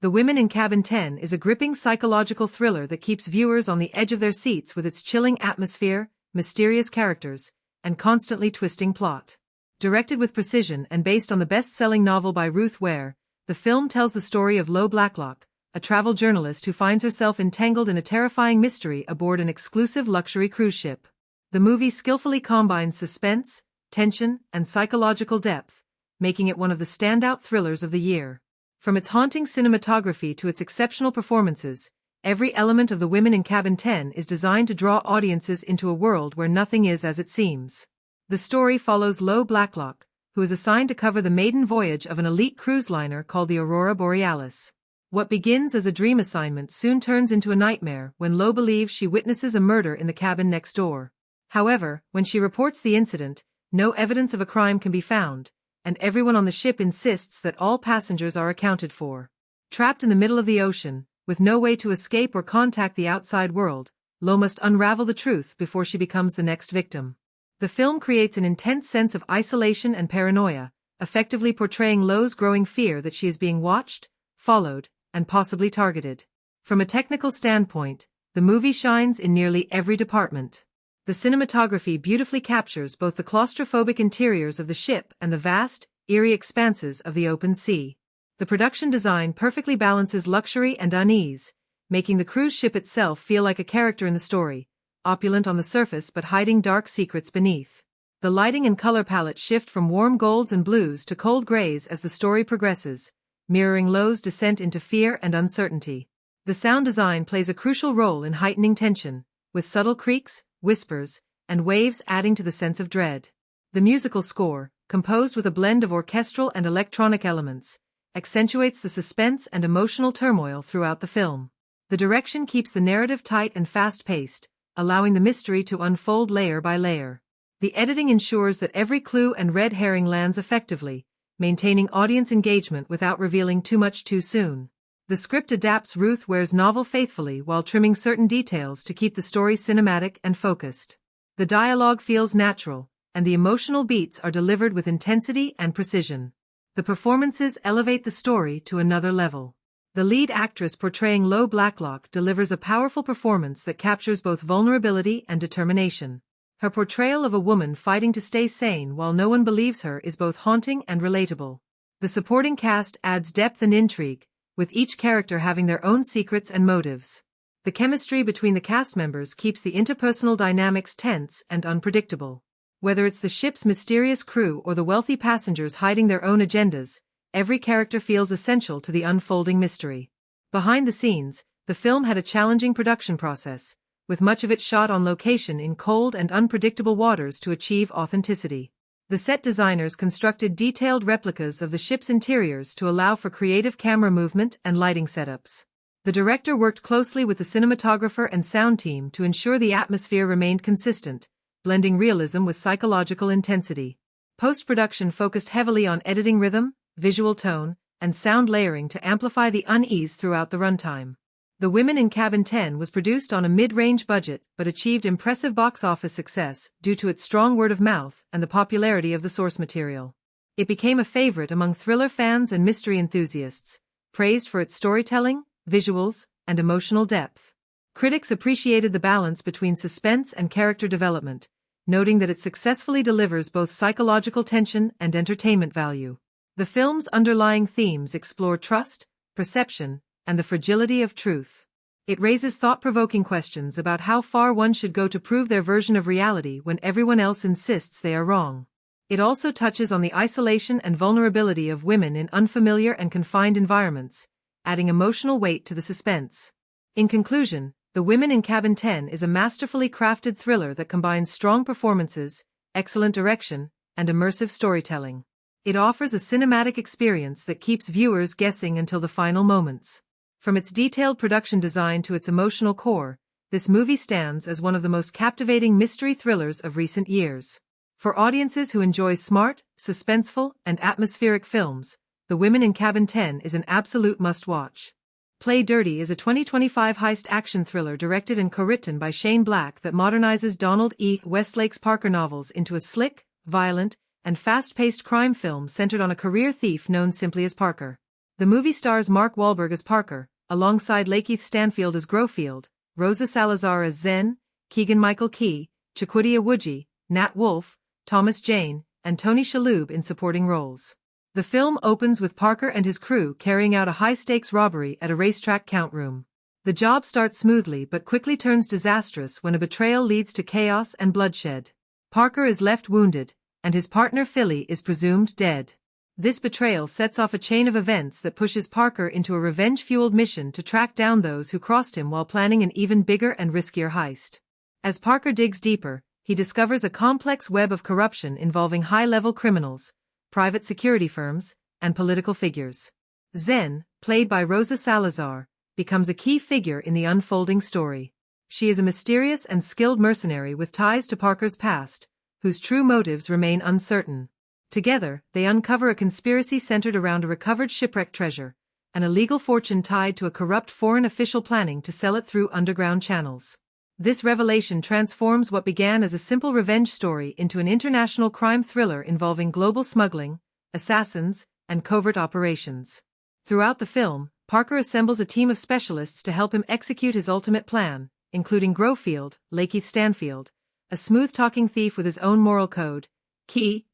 The Women in Cabin 10 is a gripping psychological thriller that keeps viewers on the edge of their seats with its chilling atmosphere, mysterious characters, and constantly twisting plot. Directed with precision and based on the best-selling novel by Ruth Ware, the film tells the story of Blacklock, a travel journalist who finds herself entangled in a terrifying mystery aboard an exclusive luxury cruise ship. The movie skillfully combines suspense, tension, and psychological depth, making it one of the standout thrillers of the year. From its haunting cinematography to its exceptional performances, every element of The Women in Cabin 10 is designed to draw audiences into a world where nothing is as it seems. The story follows Blacklock, who is assigned to cover the maiden voyage of an elite cruise liner called the Aurora Borealis. What begins as a dream assignment soon turns into a nightmare when Lo believes she witnesses a murder in the cabin next door. However, when she reports the incident, no evidence of a crime can be found, and everyone on the ship insists that all passengers are accounted for. Trapped in the middle of the ocean, with no way to escape or contact the outside world, Lo must unravel the truth before she becomes the next victim. The film creates an intense sense of isolation and paranoia, effectively portraying Lo's growing fear that she is being watched, followed, and possibly targeted. From a technical standpoint, the movie shines in nearly every department. The cinematography beautifully captures both the claustrophobic interiors of the ship and the vast, eerie expanses of the open sea. The production design perfectly balances luxury and unease, making the cruise ship itself feel like a character in the story, opulent on the surface but hiding dark secrets beneath. The lighting and color palette shift from warm golds and blues to cold grays as the story progresses, mirroring Lo's descent into fear and uncertainty. The sound design plays a crucial role in heightening tension, with subtle creaks, whispers, and waves adding to the sense of dread. The musical score, composed with a blend of orchestral and electronic elements, accentuates the suspense and emotional turmoil throughout the film. The direction keeps the narrative tight and fast-paced, allowing the mystery to unfold layer by layer. The editing ensures that every clue and red herring lands effectively, maintaining audience engagement without revealing too much too soon. The script adapts Ruth Ware's novel faithfully while trimming certain details to keep the story cinematic and focused. The dialogue feels natural, and the emotional beats are delivered with intensity and precision. The performances elevate the story to another level. The lead actress portraying Blacklock delivers a powerful performance that captures both vulnerability and determination. Her portrayal of a woman fighting to stay sane while no one believes her is both haunting and relatable. The supporting cast adds depth and intrigue, with each character having their own secrets and motives. The chemistry between the cast members keeps the interpersonal dynamics tense and unpredictable. Whether it's the ship's mysterious crew or the wealthy passengers hiding their own agendas, every character feels essential to the unfolding mystery. Behind the scenes, the film had a challenging production process, with much of it shot on location in cold and unpredictable waters to achieve authenticity. The set designers constructed detailed replicas of the ship's interiors to allow for creative camera movement and lighting setups. The director worked closely with the cinematographer and sound team to ensure the atmosphere remained consistent, blending realism with psychological intensity. Post-production focused heavily on editing rhythm, visual tone, and sound layering to amplify the unease throughout the runtime. The Women in Cabin 10 was produced on a mid-range budget but achieved impressive box office success due to its strong word of mouth and the popularity of the source material. It became a favorite among thriller fans and mystery enthusiasts, praised for its storytelling, visuals, and emotional depth. Critics appreciated the balance between suspense and character development, noting that it successfully delivers both psychological tension and entertainment value. The film's underlying themes explore trust, perception, and the fragility of truth. It raises thought-provoking questions about how far one should go to prove their version of reality when everyone else insists they are wrong. It also touches on the isolation and vulnerability of women in unfamiliar and confined environments, adding emotional weight to the suspense. In conclusion, The Women in Cabin 10 is a masterfully crafted thriller that combines strong performances, excellent direction, and immersive storytelling. It offers a cinematic experience that keeps viewers guessing until the final moments. From its detailed production design to its emotional core, this movie stands as one of the most captivating mystery thrillers of recent years. For audiences who enjoy smart, suspenseful, and atmospheric films, The Women in Cabin 10 is an absolute must-watch. Play Dirty is a 2025 heist action thriller directed and co-written by Shane Black that modernizes Donald E. Westlake's Parker novels into a slick, violent, and fast-paced crime film centered on a career thief known simply as Parker. The movie stars Mark Wahlberg as Parker, alongside Lakeith Stanfield as Grofield, Rosa Salazar as Zen, Keegan-Michael Key, Chiquita Awuji, Nat Wolff, Thomas Jane, and Tony Shalhoub in supporting roles. The film opens with Parker and his crew carrying out a high-stakes robbery at a racetrack count room. The job starts smoothly but quickly turns disastrous when a betrayal leads to chaos and bloodshed. Parker is left wounded, and his partner Philly is presumed dead. This betrayal sets off a chain of events that pushes Parker into a revenge-fueled mission to track down those who crossed him while planning an even bigger and riskier heist. As Parker digs deeper, he discovers a complex web of corruption involving high-level criminals, private security firms, and political figures. Zen, played by Rosa Salazar, becomes a key figure in the unfolding story. She is a mysterious and skilled mercenary with ties to Parker's past, whose true motives remain uncertain. Together, they uncover a conspiracy centered around a recovered shipwrecked treasure, an illegal fortune tied to a corrupt foreign official planning to sell it through underground channels. This revelation transforms what began as a simple revenge story into an international crime thriller involving global smuggling, assassins, and covert operations. Throughout the film, Parker assembles a team of specialists to help him execute his ultimate plan, including Grofield, Lakeith Stanfield, a smooth-talking thief with his own moral code,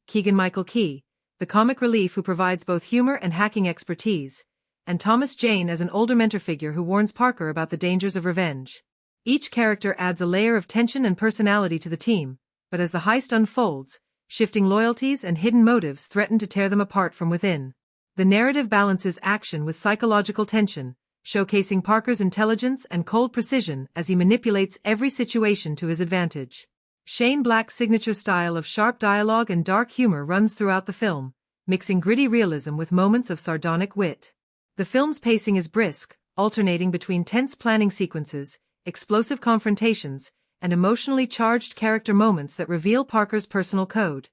Keegan-Michael Key, the comic relief who provides both humor and hacking expertise, and Thomas Jane as an older mentor figure who warns Parker about the dangers of revenge. Each character adds a layer of tension and personality to the team, but as the heist unfolds, shifting loyalties and hidden motives threaten to tear them apart from within. The narrative balances action with psychological tension, showcasing Parker's intelligence and cold precision as he manipulates every situation to his advantage. Shane Black's signature style of sharp dialogue and dark humor runs throughout the film, mixing gritty realism with moments of sardonic wit. The film's pacing is brisk, alternating between tense planning sequences, explosive confrontations, and emotionally charged character moments that reveal Parker's personal code.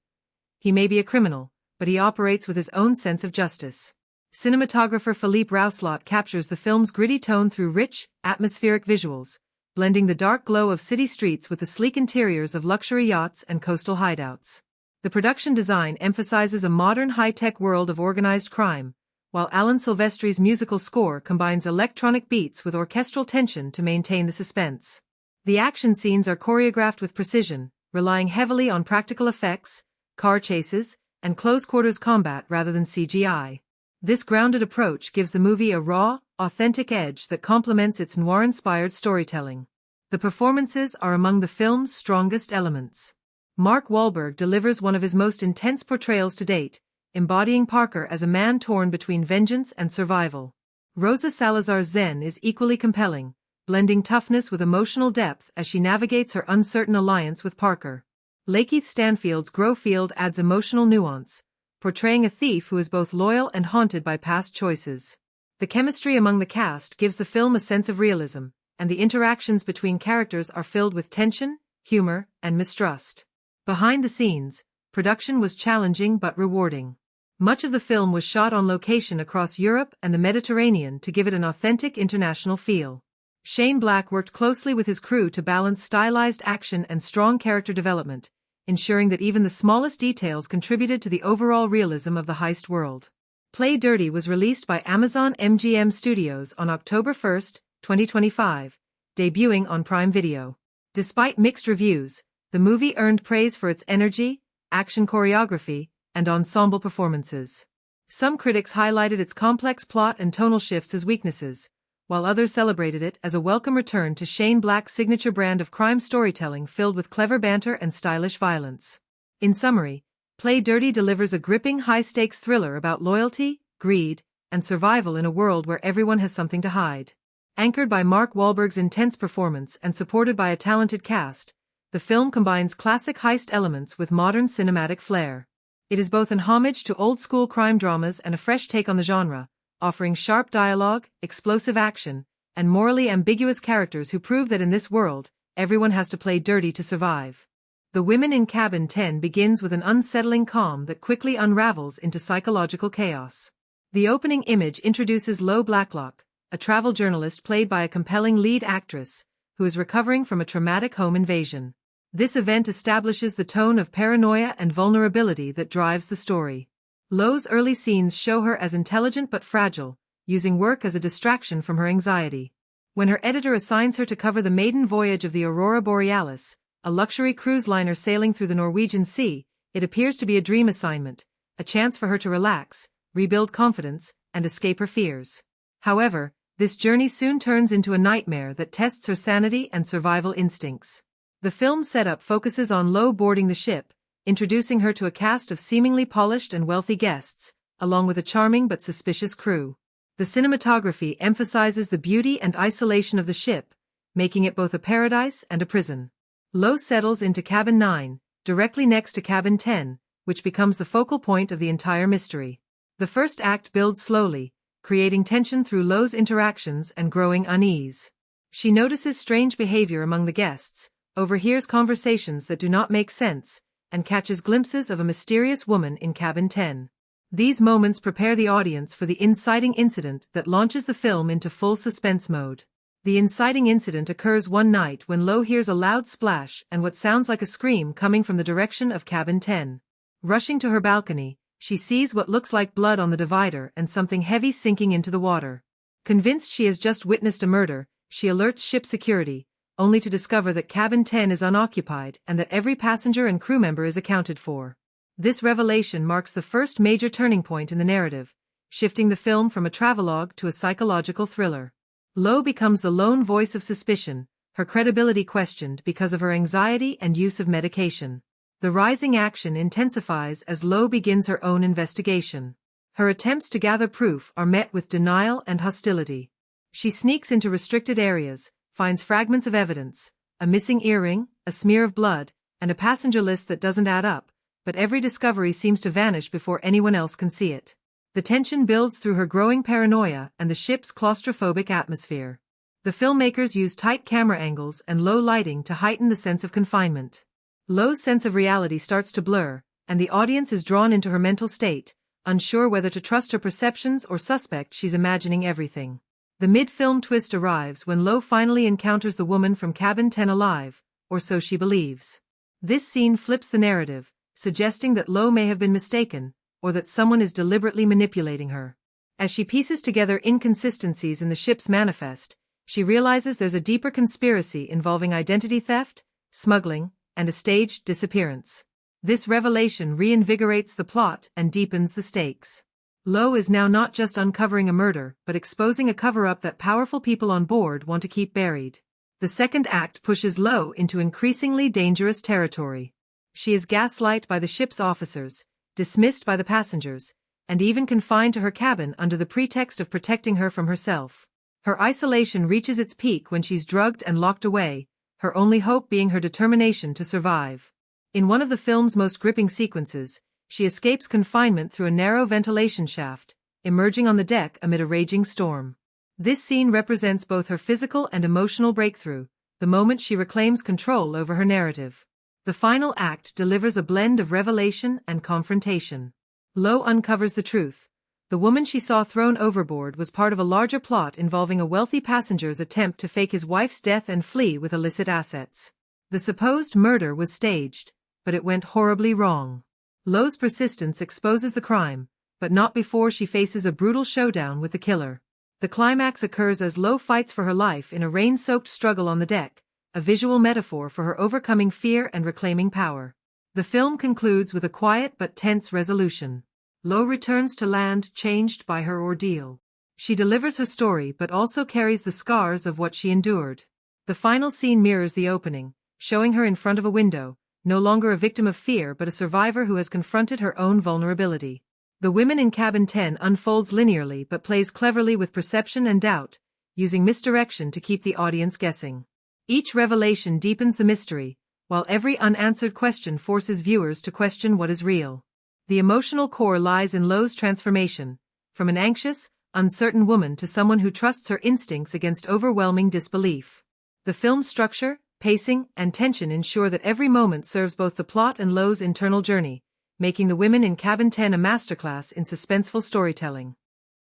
He may be a criminal, but he operates with his own sense of justice. Cinematographer Philippe Rousselot captures the film's gritty tone through rich, atmospheric visuals, blending the dark glow of city streets with the sleek interiors of luxury yachts and coastal hideouts. The production design emphasizes a modern high-tech world of organized crime, while Alan Silvestri's musical score combines electronic beats with orchestral tension to maintain the suspense. The action scenes are choreographed with precision, relying heavily on practical effects, car chases, and close-quarters combat rather than CGI. This grounded approach gives the movie a raw, authentic edge that complements its noir-inspired storytelling. The performances are among the film's strongest elements. Mark Wahlberg delivers one of his most intense portrayals to date, embodying Parker as a man torn between vengeance and survival. Rosa Salazar's Zen is equally compelling, blending toughness with emotional depth as she navigates her uncertain alliance with Parker. Lakeith Stanfield's Grofield adds emotional nuance, portraying a thief who is both loyal and haunted by past choices. The chemistry among the cast gives the film a sense of realism, and the interactions between characters are filled with tension, humor, and mistrust. Behind the scenes, production was challenging but rewarding. Much of the film was shot on location across Europe and the Mediterranean to give it an authentic international feel. Shane Black worked closely with his crew to balance stylized action and strong character development, ensuring that even the smallest details contributed to the overall realism of the heist world. Play Dirty was released by Amazon MGM Studios on October 1, 2025, debuting on Prime Video. Despite mixed reviews, the movie earned praise for its energy, action choreography, and ensemble performances. Some critics highlighted its complex plot and tonal shifts as weaknesses, while others celebrated it as a welcome return to Shane Black's signature brand of crime storytelling filled with clever banter and stylish violence. In summary, Play Dirty delivers a gripping high-stakes thriller about loyalty, greed, and survival in a world where everyone has something to hide. Anchored by Mark Wahlberg's intense performance and supported by a talented cast, the film combines classic heist elements with modern cinematic flair. It is both an homage to old-school crime dramas and a fresh take on the genre, offering sharp dialogue, explosive action, and morally ambiguous characters who prove that in this world, everyone has to play dirty to survive. The Women in Cabin 10 begins with an unsettling calm that quickly unravels into psychological chaos. The opening image introduces Blacklock, a travel journalist played by a compelling lead actress, who is recovering from a traumatic home invasion. This event establishes the tone of paranoia and vulnerability that drives the story. Lo's early scenes show her as intelligent but fragile, using work as a distraction from her anxiety. When her editor assigns her to cover the maiden voyage of the Aurora Borealis, a luxury cruise liner sailing through the Norwegian Sea, it appears to be a dream assignment, a chance for her to relax, rebuild confidence, and escape her fears. However, this journey soon turns into a nightmare that tests her sanity and survival instincts. The film's setup focuses on Lo boarding the ship, introducing her to a cast of seemingly polished and wealthy guests, along with a charming but suspicious crew. The cinematography emphasizes the beauty and isolation of the ship, making it both a paradise and a prison. Lo settles into Cabin 9, directly next to Cabin 10, which becomes the focal point of the entire mystery. The first act builds slowly, creating tension through Lo's interactions and growing unease. She notices strange behavior among the guests, overhears conversations that do not make sense, and catches glimpses of a mysterious woman in Cabin 10. These moments prepare the audience for the inciting incident that launches the film into full suspense mode. The inciting incident occurs one night when Lo hears a loud splash and what sounds like a scream coming from the direction of Cabin 10. Rushing to her balcony, she sees what looks like blood on the divider and something heavy sinking into the water. Convinced she has just witnessed a murder, she alerts ship security, only to discover that Cabin 10 is unoccupied and that every passenger and crew member is accounted for. This revelation marks the first major turning point in the narrative, shifting the film from a travelogue to a psychological thriller. Lo becomes the lone voice of suspicion, her credibility questioned because of her anxiety and use of medication. The rising action intensifies as Lo begins her own investigation. Her attempts to gather proof are met with denial and hostility. She sneaks into restricted areas, finds fragments of evidence, a missing earring, a smear of blood, and a passenger list that doesn't add up, but every discovery seems to vanish before anyone else can see it. The tension builds through her growing paranoia and the ship's claustrophobic atmosphere. The filmmakers use tight camera angles and low lighting to heighten the sense of confinement. Lo's sense of reality starts to blur, and the audience is drawn into her mental state, unsure whether to trust her perceptions or suspect she's imagining everything. The mid-film twist arrives when Lo finally encounters the woman from Cabin 10 alive, or so she believes. This scene flips the narrative, suggesting that Lo may have been mistaken, or that someone is deliberately manipulating her. As she pieces together inconsistencies in the ship's manifest, she realizes there's a deeper conspiracy involving identity theft, smuggling, and a staged disappearance. This revelation reinvigorates the plot and deepens the stakes. Lo is now not just uncovering a murder, but exposing a cover-up that powerful people on board want to keep buried. The second act pushes Lo into increasingly dangerous territory. She is gaslighted by the ship's officers, dismissed by the passengers, and even confined to her cabin under the pretext of protecting her from herself. Her isolation reaches its peak when she's drugged and locked away, her only hope being her determination to survive. In one of the film's most gripping sequences, she escapes confinement through a narrow ventilation shaft, emerging on the deck amid a raging storm. This scene represents both her physical and emotional breakthrough, the moment she reclaims control over her narrative. The final act delivers a blend of revelation and confrontation. Lo uncovers the truth. The woman she saw thrown overboard was part of a larger plot involving a wealthy passenger's attempt to fake his wife's death and flee with illicit assets. The supposed murder was staged, but it went horribly wrong. Lo's persistence exposes the crime, but not before she faces a brutal showdown with the killer. The climax occurs as Lo fights for her life in a rain-soaked struggle on the deck, a visual metaphor for her overcoming fear and reclaiming power. The film concludes with a quiet but tense resolution. Lo returns to land changed by her ordeal. She delivers her story but also carries the scars of what she endured. The final scene mirrors the opening, showing her in front of a window, no longer a victim of fear but a survivor who has confronted her own vulnerability. The women in Cabin 10 unfolds linearly but plays cleverly with perception and doubt, using misdirection to keep the audience guessing. Each revelation deepens the mystery, while every unanswered question forces viewers to question what is real. The emotional core lies in Lo's transformation, from an anxious, uncertain woman to someone who trusts her instincts against overwhelming disbelief. The film's structure, pacing, and tension ensure that every moment serves both the plot and Lo's internal journey, making The Women in Cabin 10 a masterclass in suspenseful storytelling.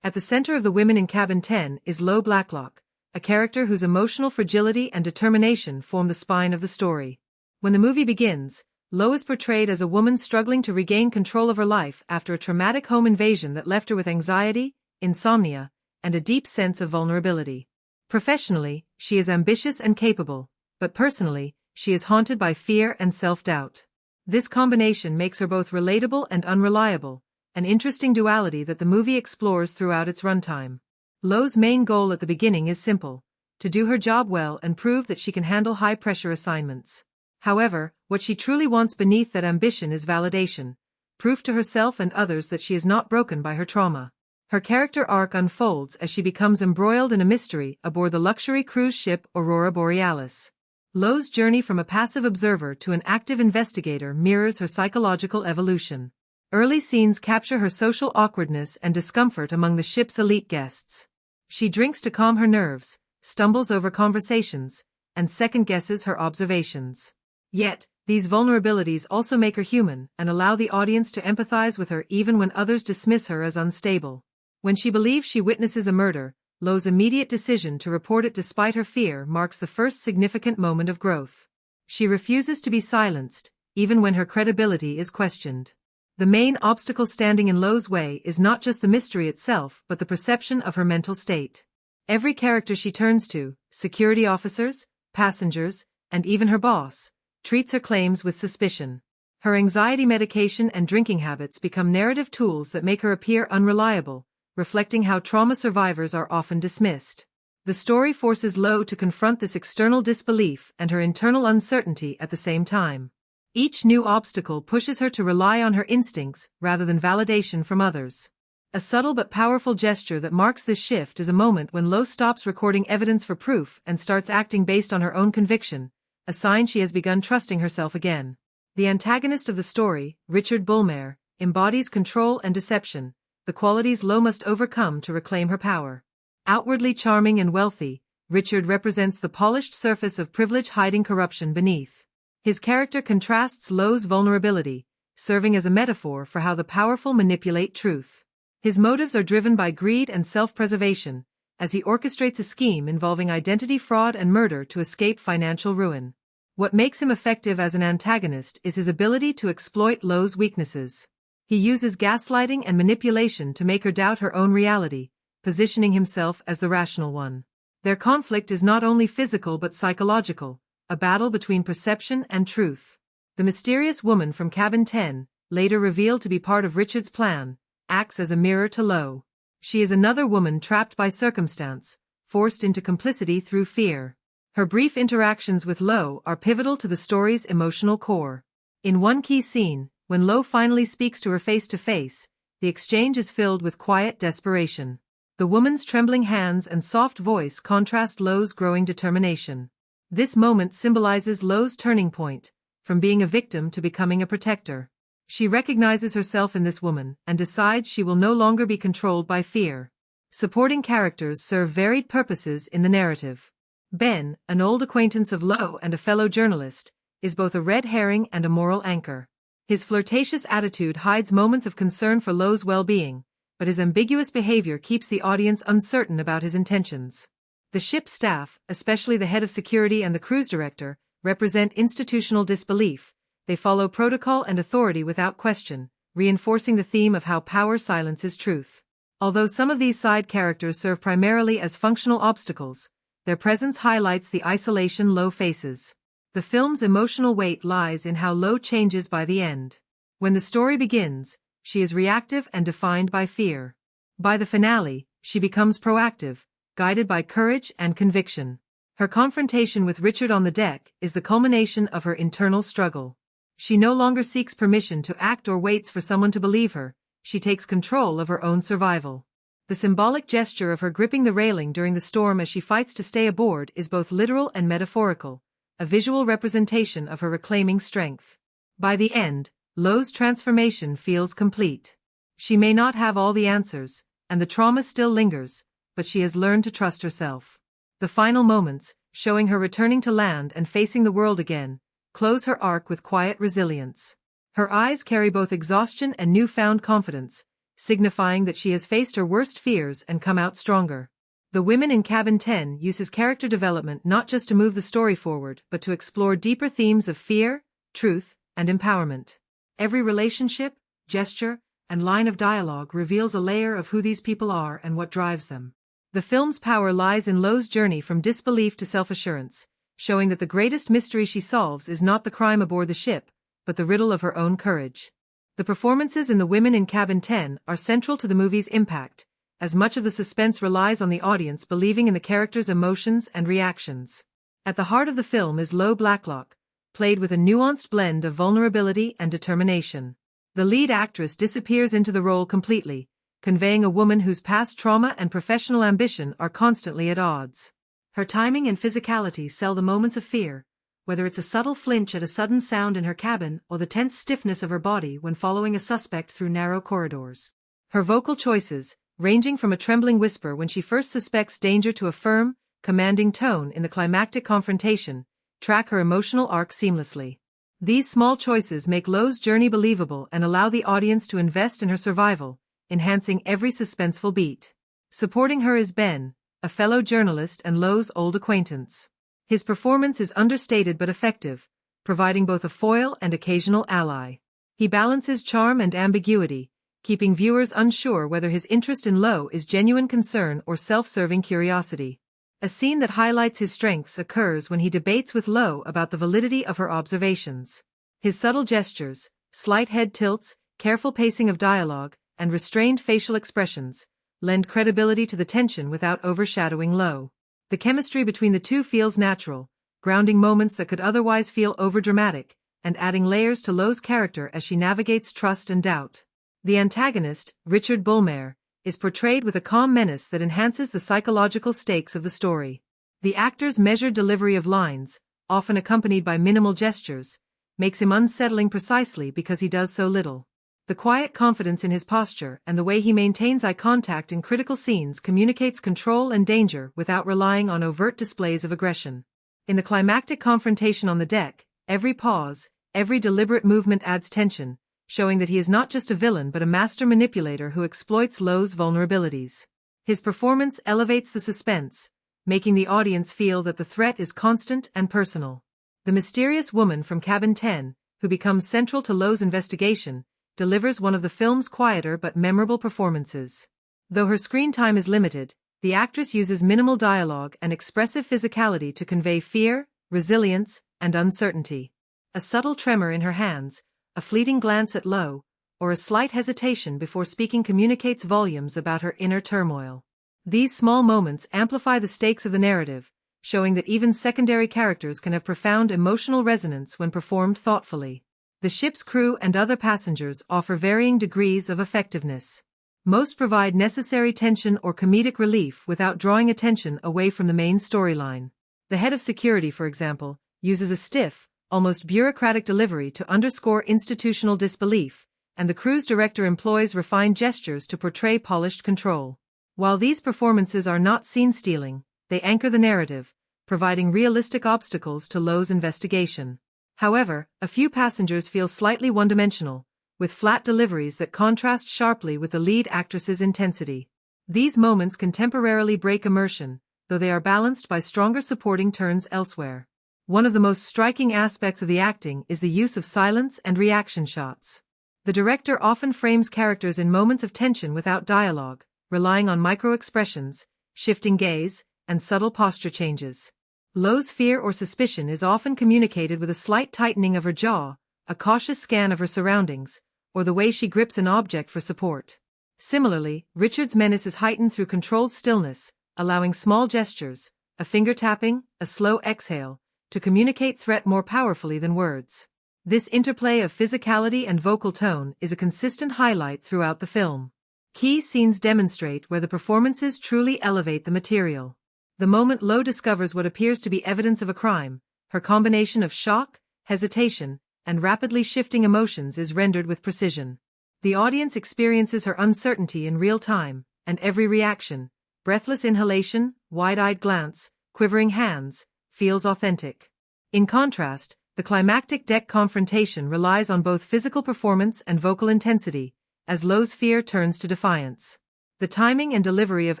At the center of The Women in Cabin 10 is Lo Blacklock, a character whose emotional fragility and determination form the spine of the story. When the movie begins, Lo is portrayed as a woman struggling to regain control of her life after a traumatic home invasion that left her with anxiety, insomnia, and a deep sense of vulnerability. Professionally, she is ambitious and capable, but personally, she is haunted by fear and self-doubt. This combination makes her both relatable and unreliable, an interesting duality that the movie explores throughout its runtime. Lo's main goal at the beginning is simple: to do her job well and prove that she can handle high-pressure assignments. However, what she truly wants beneath that ambition is validation, proof to herself and others that she is not broken by her trauma. Her character arc unfolds as she becomes embroiled in a mystery aboard the luxury cruise ship Aurora Borealis. Lo's journey from a passive observer to an active investigator mirrors her psychological evolution. Early scenes capture her social awkwardness and discomfort among the ship's elite guests. She drinks to calm her nerves, stumbles over conversations, and second-guesses her observations. Yet, these vulnerabilities also make her human and allow the audience to empathize with her even when others dismiss her as unstable. When she believes she witnesses a murder, Lo's immediate decision to report it despite her fear marks the first significant moment of growth. She refuses to be silenced, even when her credibility is questioned. The main obstacle standing in Lo's way is not just the mystery itself but the perception of her mental state. Every character she turns to, security officers, passengers, and even her boss, treats her claims with suspicion. Her anxiety medication and drinking habits become narrative tools that make her appear unreliable, reflecting how trauma survivors are often dismissed. The story forces Lo to confront this external disbelief and her internal uncertainty at the same time. Each new obstacle pushes her to rely on her instincts rather than validation from others. A subtle but powerful gesture that marks this shift is a moment when Lo stops recording evidence for proof and starts acting based on her own conviction, a sign she has begun trusting herself again. The antagonist of the story, Richard Bullmer, embodies control and deception, the qualities Lo must overcome to reclaim her power. Outwardly charming and wealthy, Richard represents the polished surface of privilege hiding corruption beneath. His character contrasts Lo's vulnerability, serving as a metaphor for how the powerful manipulate truth. His motives are driven by greed and self-preservation, as he orchestrates a scheme involving identity fraud and murder to escape financial ruin. What makes him effective as an antagonist is his ability to exploit Lo's weaknesses. He uses gaslighting and manipulation to make her doubt her own reality, positioning himself as the rational one. Their conflict is not only physical but psychological, a battle between perception and truth. The mysterious woman from Cabin 10, later revealed to be part of Richard's plan, acts as a mirror to Lo. She is another woman trapped by circumstance, forced into complicity through fear. Her brief interactions with Lo are pivotal to the story's emotional core. In one key scene, when Lo finally speaks to her face-to-face, the exchange is filled with quiet desperation. The woman's trembling hands and soft voice contrast Lo's growing determination. This moment symbolizes Lo's turning point, from being a victim to becoming a protector. She recognizes herself in this woman and decides she will no longer be controlled by fear. Supporting characters serve varied purposes in the narrative. Ben, an old acquaintance of Lo and a fellow journalist, is both a red herring and a moral anchor. His flirtatious attitude hides moments of concern for Lo's well-being, but his ambiguous behavior keeps the audience uncertain about his intentions. The ship's staff, especially the head of security and the cruise director, represent institutional disbelief. They follow protocol and authority without question, reinforcing the theme of how power silences truth. Although some of these side characters serve primarily as functional obstacles, their presence highlights the isolation Lo faces. The film's emotional weight lies in how Lo changes by the end. When the story begins, she is reactive and defined by fear. By the finale, she becomes proactive, guided by courage and conviction. Her confrontation with Richard on the deck is the culmination of her internal struggle. She no longer seeks permission to act or waits for someone to believe her, she takes control of her own survival. The symbolic gesture of her gripping the railing during the storm as she fights to stay aboard is both literal and metaphorical, a visual representation of her reclaiming strength. By the end, Lo's transformation feels complete. She may not have all the answers, and the trauma still lingers, but she has learned to trust herself. The final moments, showing her returning to land and facing the world again, close her arc with quiet resilience. Her eyes carry both exhaustion and newfound confidence, signifying that she has faced her worst fears and come out stronger. The Women in Cabin 10 uses character development not just to move the story forward but to explore deeper themes of fear, truth, and empowerment. Every relationship, gesture, and line of dialogue reveals a layer of who these people are and what drives them. The film's power lies in Lo's journey from disbelief to self-assurance, showing that the greatest mystery she solves is not the crime aboard the ship, but the riddle of her own courage. The performances in The Women in Cabin 10 are central to the movie's impact, as much of the suspense relies on the audience believing in the characters' emotions and reactions. At the heart of the film is Lo Blacklock, played with a nuanced blend of vulnerability and determination. The lead actress disappears into the role completely, conveying a woman whose past trauma and professional ambition are constantly at odds. Her timing and physicality sell the moments of fear, whether it's a subtle flinch at a sudden sound in her cabin or the tense stiffness of her body when following a suspect through narrow corridors. Her vocal choices, ranging from a trembling whisper when she first suspects danger to a firm, commanding tone in the climactic confrontation, track her emotional arc seamlessly. These small choices make Lo's journey believable and allow the audience to invest in her survival, enhancing every suspenseful beat. Supporting her is Ben, a fellow journalist and Lo's old acquaintance. His performance is understated but effective, providing both a foil and occasional ally. He balances charm and ambiguity, keeping viewers unsure whether his interest in Lo is genuine concern or self-serving curiosity. A scene that highlights his strengths occurs when he debates with Lo about the validity of her observations. His subtle gestures, slight head tilts, careful pacing of dialogue, and restrained facial expressions lend credibility to the tension without overshadowing Lo. The chemistry between the two feels natural, grounding moments that could otherwise feel overdramatic, and adding layers to Lo's character as she navigates trust and doubt. The antagonist, Richard Bullmer, is portrayed with a calm menace that enhances the psychological stakes of the story. The actor's measured delivery of lines, often accompanied by minimal gestures, makes him unsettling precisely because he does so little. The quiet confidence in his posture and the way he maintains eye contact in critical scenes communicates control and danger without relying on overt displays of aggression. In the climactic confrontation on the deck, every pause, every deliberate movement adds tension, showing that he is not just a villain but a master manipulator who exploits Lo's vulnerabilities. His performance elevates the suspense, making the audience feel that the threat is constant and personal. The mysterious woman from Cabin 10, who becomes central to Lo's investigation, delivers one of the film's quieter but memorable performances. Though her screen time is limited, the actress uses minimal dialogue and expressive physicality to convey fear, resilience, and uncertainty. A subtle tremor in her hands, a fleeting glance at Lo, or a slight hesitation before speaking communicates volumes about her inner turmoil. These small moments amplify the stakes of the narrative, showing that even secondary characters can have profound emotional resonance when performed thoughtfully. The ship's crew and other passengers offer varying degrees of effectiveness. Most provide necessary tension or comedic relief without drawing attention away from the main storyline. The head of security, for example, uses a stiff, almost bureaucratic delivery to underscore institutional disbelief, and the crew's director employs refined gestures to portray polished control. While these performances are not scene-stealing, they anchor the narrative, providing realistic obstacles to Lo's investigation. However, a few passengers feel slightly one-dimensional, with flat deliveries that contrast sharply with the lead actress's intensity. These moments can temporarily break immersion, though they are balanced by stronger supporting turns elsewhere. One of the most striking aspects of the acting is the use of silence and reaction shots. The director often frames characters in moments of tension without dialogue, relying on micro-expressions, shifting gaze, and subtle posture changes. Lo's fear or suspicion is often communicated with a slight tightening of her jaw, a cautious scan of her surroundings, or the way she grips an object for support. Similarly, Richard's menace is heightened through controlled stillness, allowing small gestures, a finger tapping, a slow exhale, to communicate threat more powerfully than words. This interplay of physicality and vocal tone is a consistent highlight throughout the film. Key scenes demonstrate where the performances truly elevate the material. The moment Lo discovers what appears to be evidence of a crime, her combination of shock, hesitation, and rapidly shifting emotions is rendered with precision. The audience experiences her uncertainty in real time, and every reaction, breathless inhalation, wide-eyed glance, quivering hands, feels authentic. In contrast, the climactic deck confrontation relies on both physical performance and vocal intensity, as Lo's fear turns to defiance. The timing and delivery of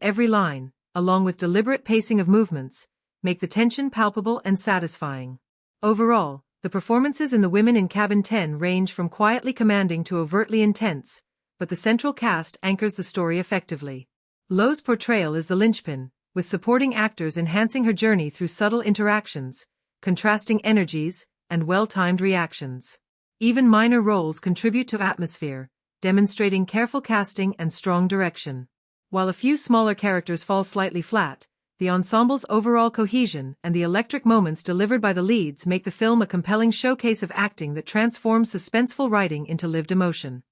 every line, along with deliberate pacing of movements, make the tension palpable and satisfying. Overall, the performances in The Women in Cabin 10 range from quietly commanding to overtly intense, but the central cast anchors the story effectively. Lo's portrayal is the linchpin, with supporting actors enhancing her journey through subtle interactions, contrasting energies, and well-timed reactions. Even minor roles contribute to atmosphere, demonstrating careful casting and strong direction. While a few smaller characters fall slightly flat, the ensemble's overall cohesion and the electric moments delivered by the leads make the film a compelling showcase of acting that transforms suspenseful writing into lived emotion.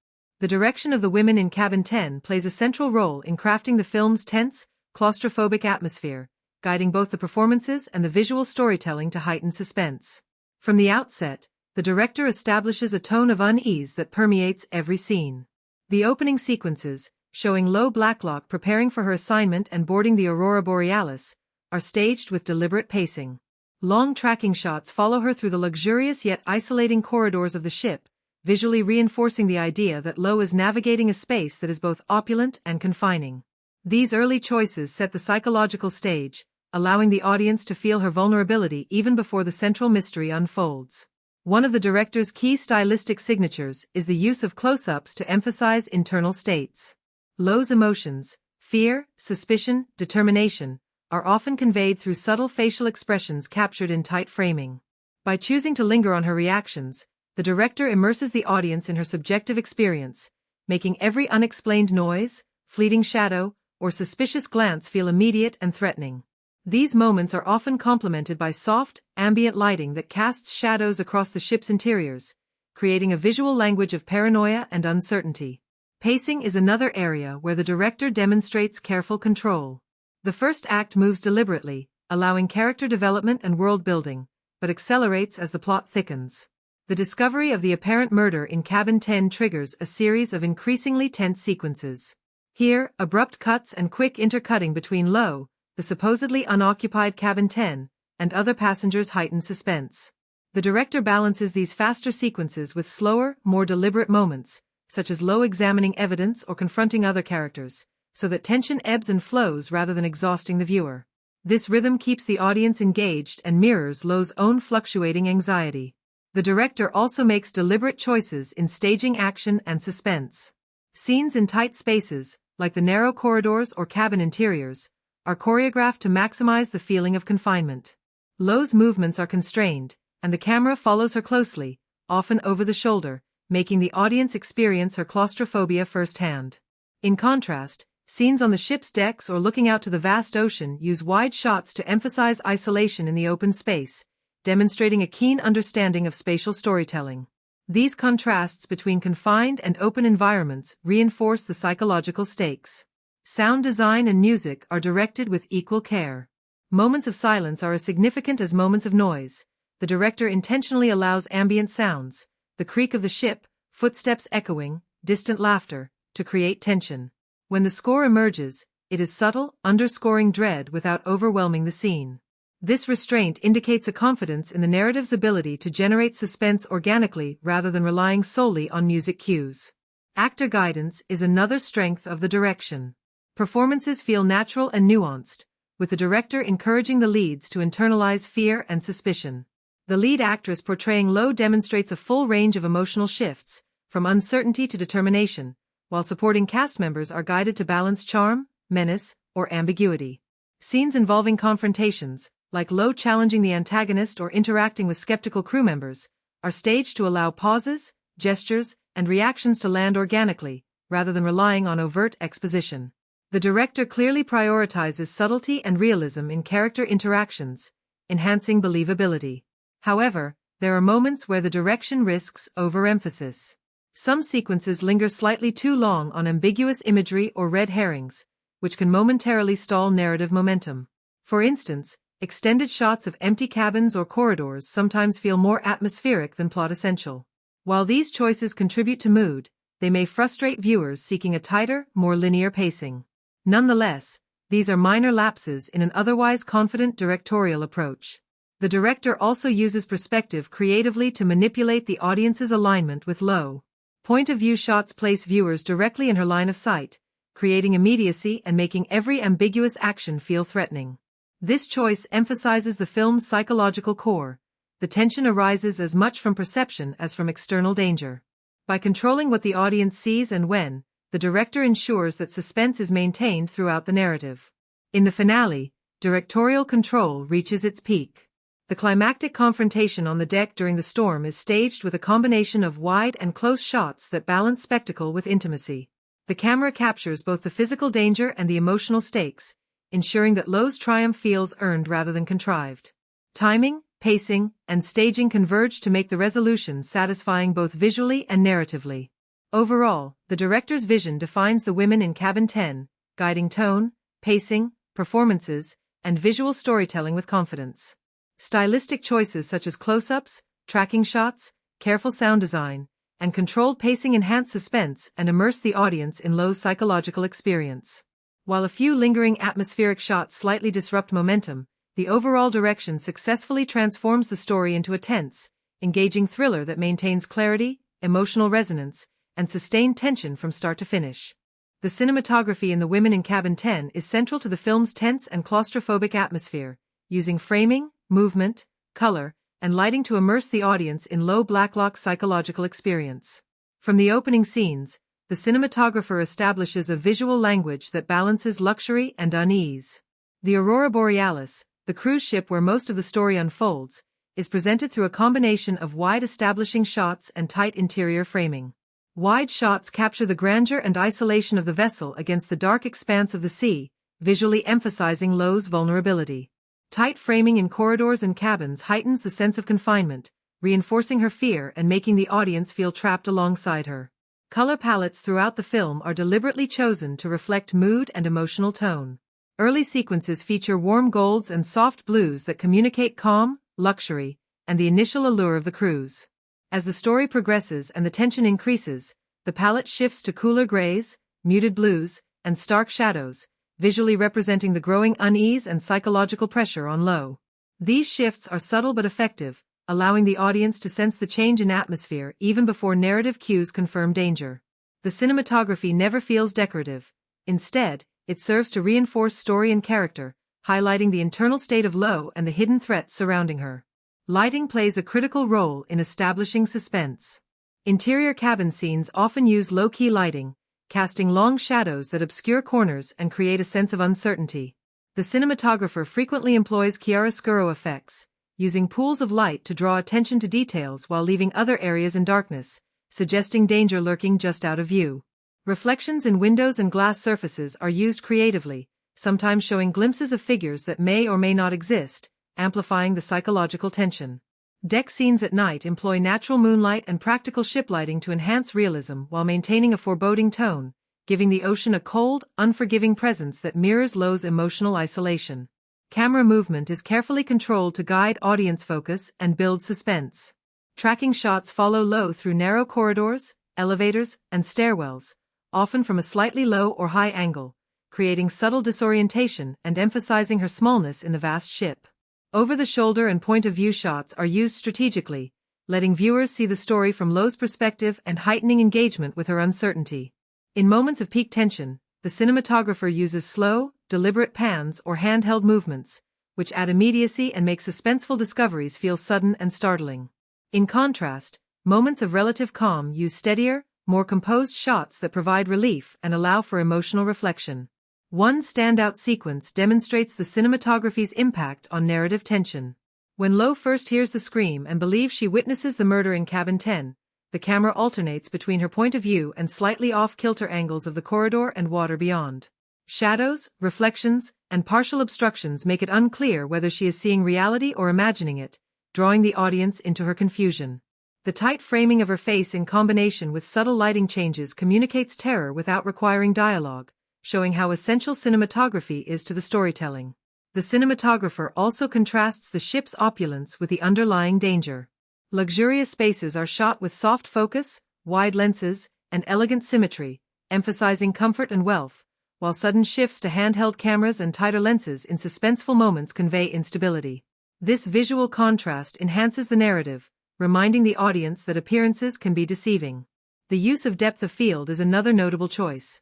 The direction of the women in Cabin 10 plays a central role in crafting the film's tense, claustrophobic atmosphere, guiding both the performances and the visual storytelling to heighten suspense. From the outset, the director establishes a tone of unease that permeates every scene. The opening sequences, showing Blacklock preparing for her assignment and boarding the Aurora Borealis, are staged with deliberate pacing. Long tracking shots follow her through the luxurious yet isolating corridors of the ship, visually reinforcing the idea that Lo is navigating a space that is both opulent and confining. These early choices set the psychological stage, allowing the audience to feel her vulnerability even before the central mystery unfolds. One of the director's key stylistic signatures is the use of close-ups to emphasize internal states. Lo's emotions, fear, suspicion, determination, are often conveyed through subtle facial expressions captured in tight framing. By choosing to linger on her reactions, the director immerses the audience in her subjective experience, making every unexplained noise, fleeting shadow, or suspicious glance feel immediate and threatening. These moments are often complemented by soft, ambient lighting that casts shadows across the ship's interiors, creating a visual language of paranoia and uncertainty. Pacing is another area where the director demonstrates careful control. The first act moves deliberately, allowing character development and world building, but accelerates as the plot thickens. The discovery of the apparent murder in Cabin 10 triggers a series of increasingly tense sequences. Here, abrupt cuts and quick intercutting between Lo, the supposedly unoccupied Cabin 10, and other passengers heighten suspense. The director balances these faster sequences with slower, more deliberate moments, such as Lo examining evidence or confronting other characters, so that tension ebbs and flows rather than exhausting the viewer. This rhythm keeps the audience engaged and mirrors Lo's own fluctuating anxiety. The director also makes deliberate choices in staging action and suspense. Scenes in tight spaces, like the narrow corridors or cabin interiors, are choreographed to maximize the feeling of confinement. Lo's movements are constrained, and the camera follows her closely, often over the shoulder, making the audience experience her claustrophobia firsthand. In contrast, scenes on the ship's decks or looking out to the vast ocean use wide shots to emphasize isolation in the open space, demonstrating a keen understanding of spatial storytelling. These contrasts between confined and open environments reinforce the psychological stakes. Sound design and music are directed with equal care. Moments of silence are as significant as moments of noise. The director intentionally allows ambient sounds, the creak of the ship, footsteps echoing, distant laughter, to create tension. When the score emerges, it is subtle, underscoring dread without overwhelming the scene. This restraint indicates a confidence in the narrative's ability to generate suspense organically rather than relying solely on music cues. Actor guidance is another strength of the direction. Performances feel natural and nuanced, with the director encouraging the leads to internalize fear and suspicion. The lead actress portraying Lo demonstrates a full range of emotional shifts, from uncertainty to determination, while supporting cast members are guided to balance charm, menace, or ambiguity. Scenes involving confrontations, like Lo challenging the antagonist or interacting with skeptical crew members, are staged to allow pauses, gestures, and reactions to land organically, rather than relying on overt exposition. The director clearly prioritizes subtlety and realism in character interactions, enhancing believability. However, there are moments where the direction risks overemphasis. Some sequences linger slightly too long on ambiguous imagery or red herrings, which can momentarily stall narrative momentum. For instance, extended shots of empty cabins or corridors sometimes feel more atmospheric than plot essential. While these choices contribute to mood, they may frustrate viewers seeking a tighter, more linear pacing. Nonetheless, these are minor lapses in an otherwise confident directorial approach. The director also uses perspective creatively to manipulate the audience's alignment with Lo. Point-of-view shots place viewers directly in her line of sight, creating immediacy and making every ambiguous action feel threatening. This choice emphasizes the film's psychological core. The tension arises as much from perception as from external danger. By controlling what the audience sees and when, the director ensures that suspense is maintained throughout the narrative. In the finale, directorial control reaches its peak. The climactic confrontation on the deck during the storm is staged with a combination of wide and close shots that balance spectacle with intimacy. The camera captures both the physical danger and the emotional stakes, ensuring that Lowe's triumph feels earned rather than contrived. Timing, pacing, and staging converge to make the resolution satisfying both visually and narratively. Overall, the director's vision defines the women in Cabin 10, guiding tone, pacing, performances, and visual storytelling with confidence. Stylistic choices such as close-ups, tracking shots, careful sound design, and controlled pacing enhance suspense and immerse the audience in Lowe's psychological experience. While a few lingering atmospheric shots slightly disrupt momentum, the overall direction successfully transforms the story into a tense, engaging thriller that maintains clarity, emotional resonance, and sustained tension from start to finish. The cinematography in The Women in Cabin 10 is central to the film's tense and claustrophobic atmosphere, using framing, movement, color, and lighting to immerse the audience in Blacklock's psychological experience. From the opening scenes, the cinematographer establishes a visual language that balances luxury and unease. The Aurora Borealis, the cruise ship where most of the story unfolds, is presented through a combination of wide establishing shots and tight interior framing. Wide shots capture the grandeur and isolation of the vessel against the dark expanse of the sea, visually emphasizing Lowe's vulnerability. Tight framing in corridors and cabins heightens the sense of confinement, reinforcing her fear and making the audience feel trapped alongside her. Color palettes throughout the film are deliberately chosen to reflect mood and emotional tone. Early sequences feature warm golds and soft blues that communicate calm, luxury, and the initial allure of the cruise. As the story progresses and the tension increases, the palette shifts to cooler grays, muted blues, and stark shadows, visually representing the growing unease and psychological pressure on Lowe. These shifts are subtle but effective, allowing the audience to sense the change in atmosphere even before narrative cues confirm danger. The cinematography never feels decorative. Instead, it serves to reinforce story and character, highlighting the internal state of Lowe and the hidden threats surrounding her. Lighting plays a critical role in establishing suspense. Interior cabin scenes often use low-key lighting, casting long shadows that obscure corners and create a sense of uncertainty. The cinematographer frequently employs chiaroscuro effects, using pools of light to draw attention to details while leaving other areas in darkness, suggesting danger lurking just out of view. Reflections in windows and glass surfaces are used creatively, sometimes showing glimpses of figures that may or may not exist, amplifying the psychological tension. Deck scenes at night employ natural moonlight and practical ship lighting to enhance realism while maintaining a foreboding tone, giving the ocean a cold, unforgiving presence that mirrors Lowe's emotional isolation. Camera movement is carefully controlled to guide audience focus and build suspense. Tracking shots follow Lowe through narrow corridors, elevators, and stairwells, often from a slightly low or high angle, creating subtle disorientation and emphasizing her smallness in the vast ship. Over-the-shoulder and point-of-view shots are used strategically, letting viewers see the story from Lowe's perspective and heightening engagement with her uncertainty. In moments of peak tension, the cinematographer uses slow, deliberate pans or handheld movements, which add immediacy and make suspenseful discoveries feel sudden and startling. In contrast, moments of relative calm use steadier, more composed shots that provide relief and allow for emotional reflection. One standout sequence demonstrates the cinematography's impact on narrative tension. When Lowe first hears the scream and believes she witnesses the murder in Cabin 10, the camera alternates between her point of view and slightly off-kilter angles of the corridor and water beyond. Shadows, reflections, and partial obstructions make it unclear whether she is seeing reality or imagining it, drawing the audience into her confusion. The tight framing of her face in combination with subtle lighting changes communicates terror without requiring dialogue, showing how essential cinematography is to the storytelling. The cinematographer also contrasts the ship's opulence with the underlying danger. Luxurious spaces are shot with soft focus, wide lenses, and elegant symmetry, emphasizing comfort and wealth, while sudden shifts to handheld cameras and tighter lenses in suspenseful moments convey instability. This visual contrast enhances the narrative, reminding the audience that appearances can be deceiving. The use of depth of field is another notable choice.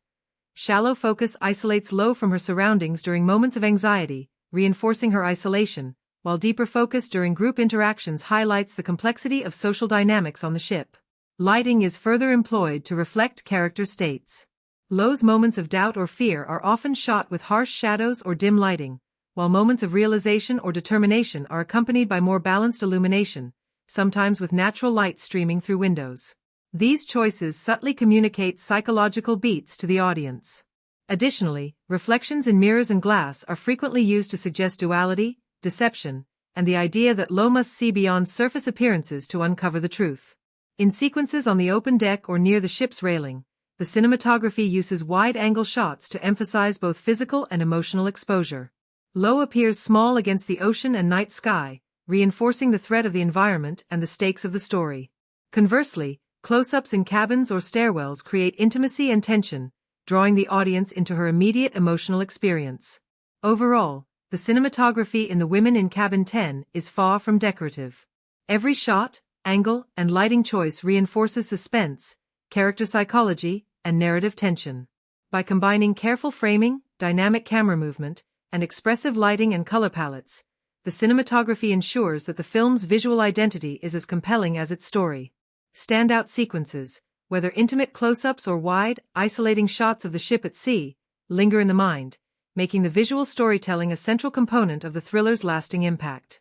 Shallow focus isolates Lowe from her surroundings during moments of anxiety, reinforcing her isolation, while deeper focus during group interactions highlights the complexity of social dynamics on the ship. Lighting is further employed to reflect character states. Lowe's moments of doubt or fear are often shot with harsh shadows or dim lighting, while moments of realization or determination are accompanied by more balanced illumination, sometimes with natural light streaming through windows. These choices subtly communicate psychological beats to the audience. Additionally, reflections in mirrors and glass are frequently used to suggest duality, deception, and the idea that Lowe must see beyond surface appearances to uncover the truth. In sequences on the open deck or near the ship's railing, the cinematography uses wide-angle shots to emphasize both physical and emotional exposure. Lowe appears small against the ocean and night sky, reinforcing the threat of the environment and the stakes of the story. Conversely, close-ups in cabins or stairwells create intimacy and tension, drawing the audience into her immediate emotional experience. Overall, the cinematography in The Women in Cabin 10 is far from decorative. Every shot, angle, and lighting choice reinforces suspense, character psychology, and narrative tension. By combining careful framing, dynamic camera movement, and expressive lighting and color palettes, the cinematography ensures that the film's visual identity is as compelling as its story. Standout sequences, whether intimate close-ups or wide, isolating shots of the ship at sea, linger in the mind, making the visual storytelling a central component of the thriller's lasting impact.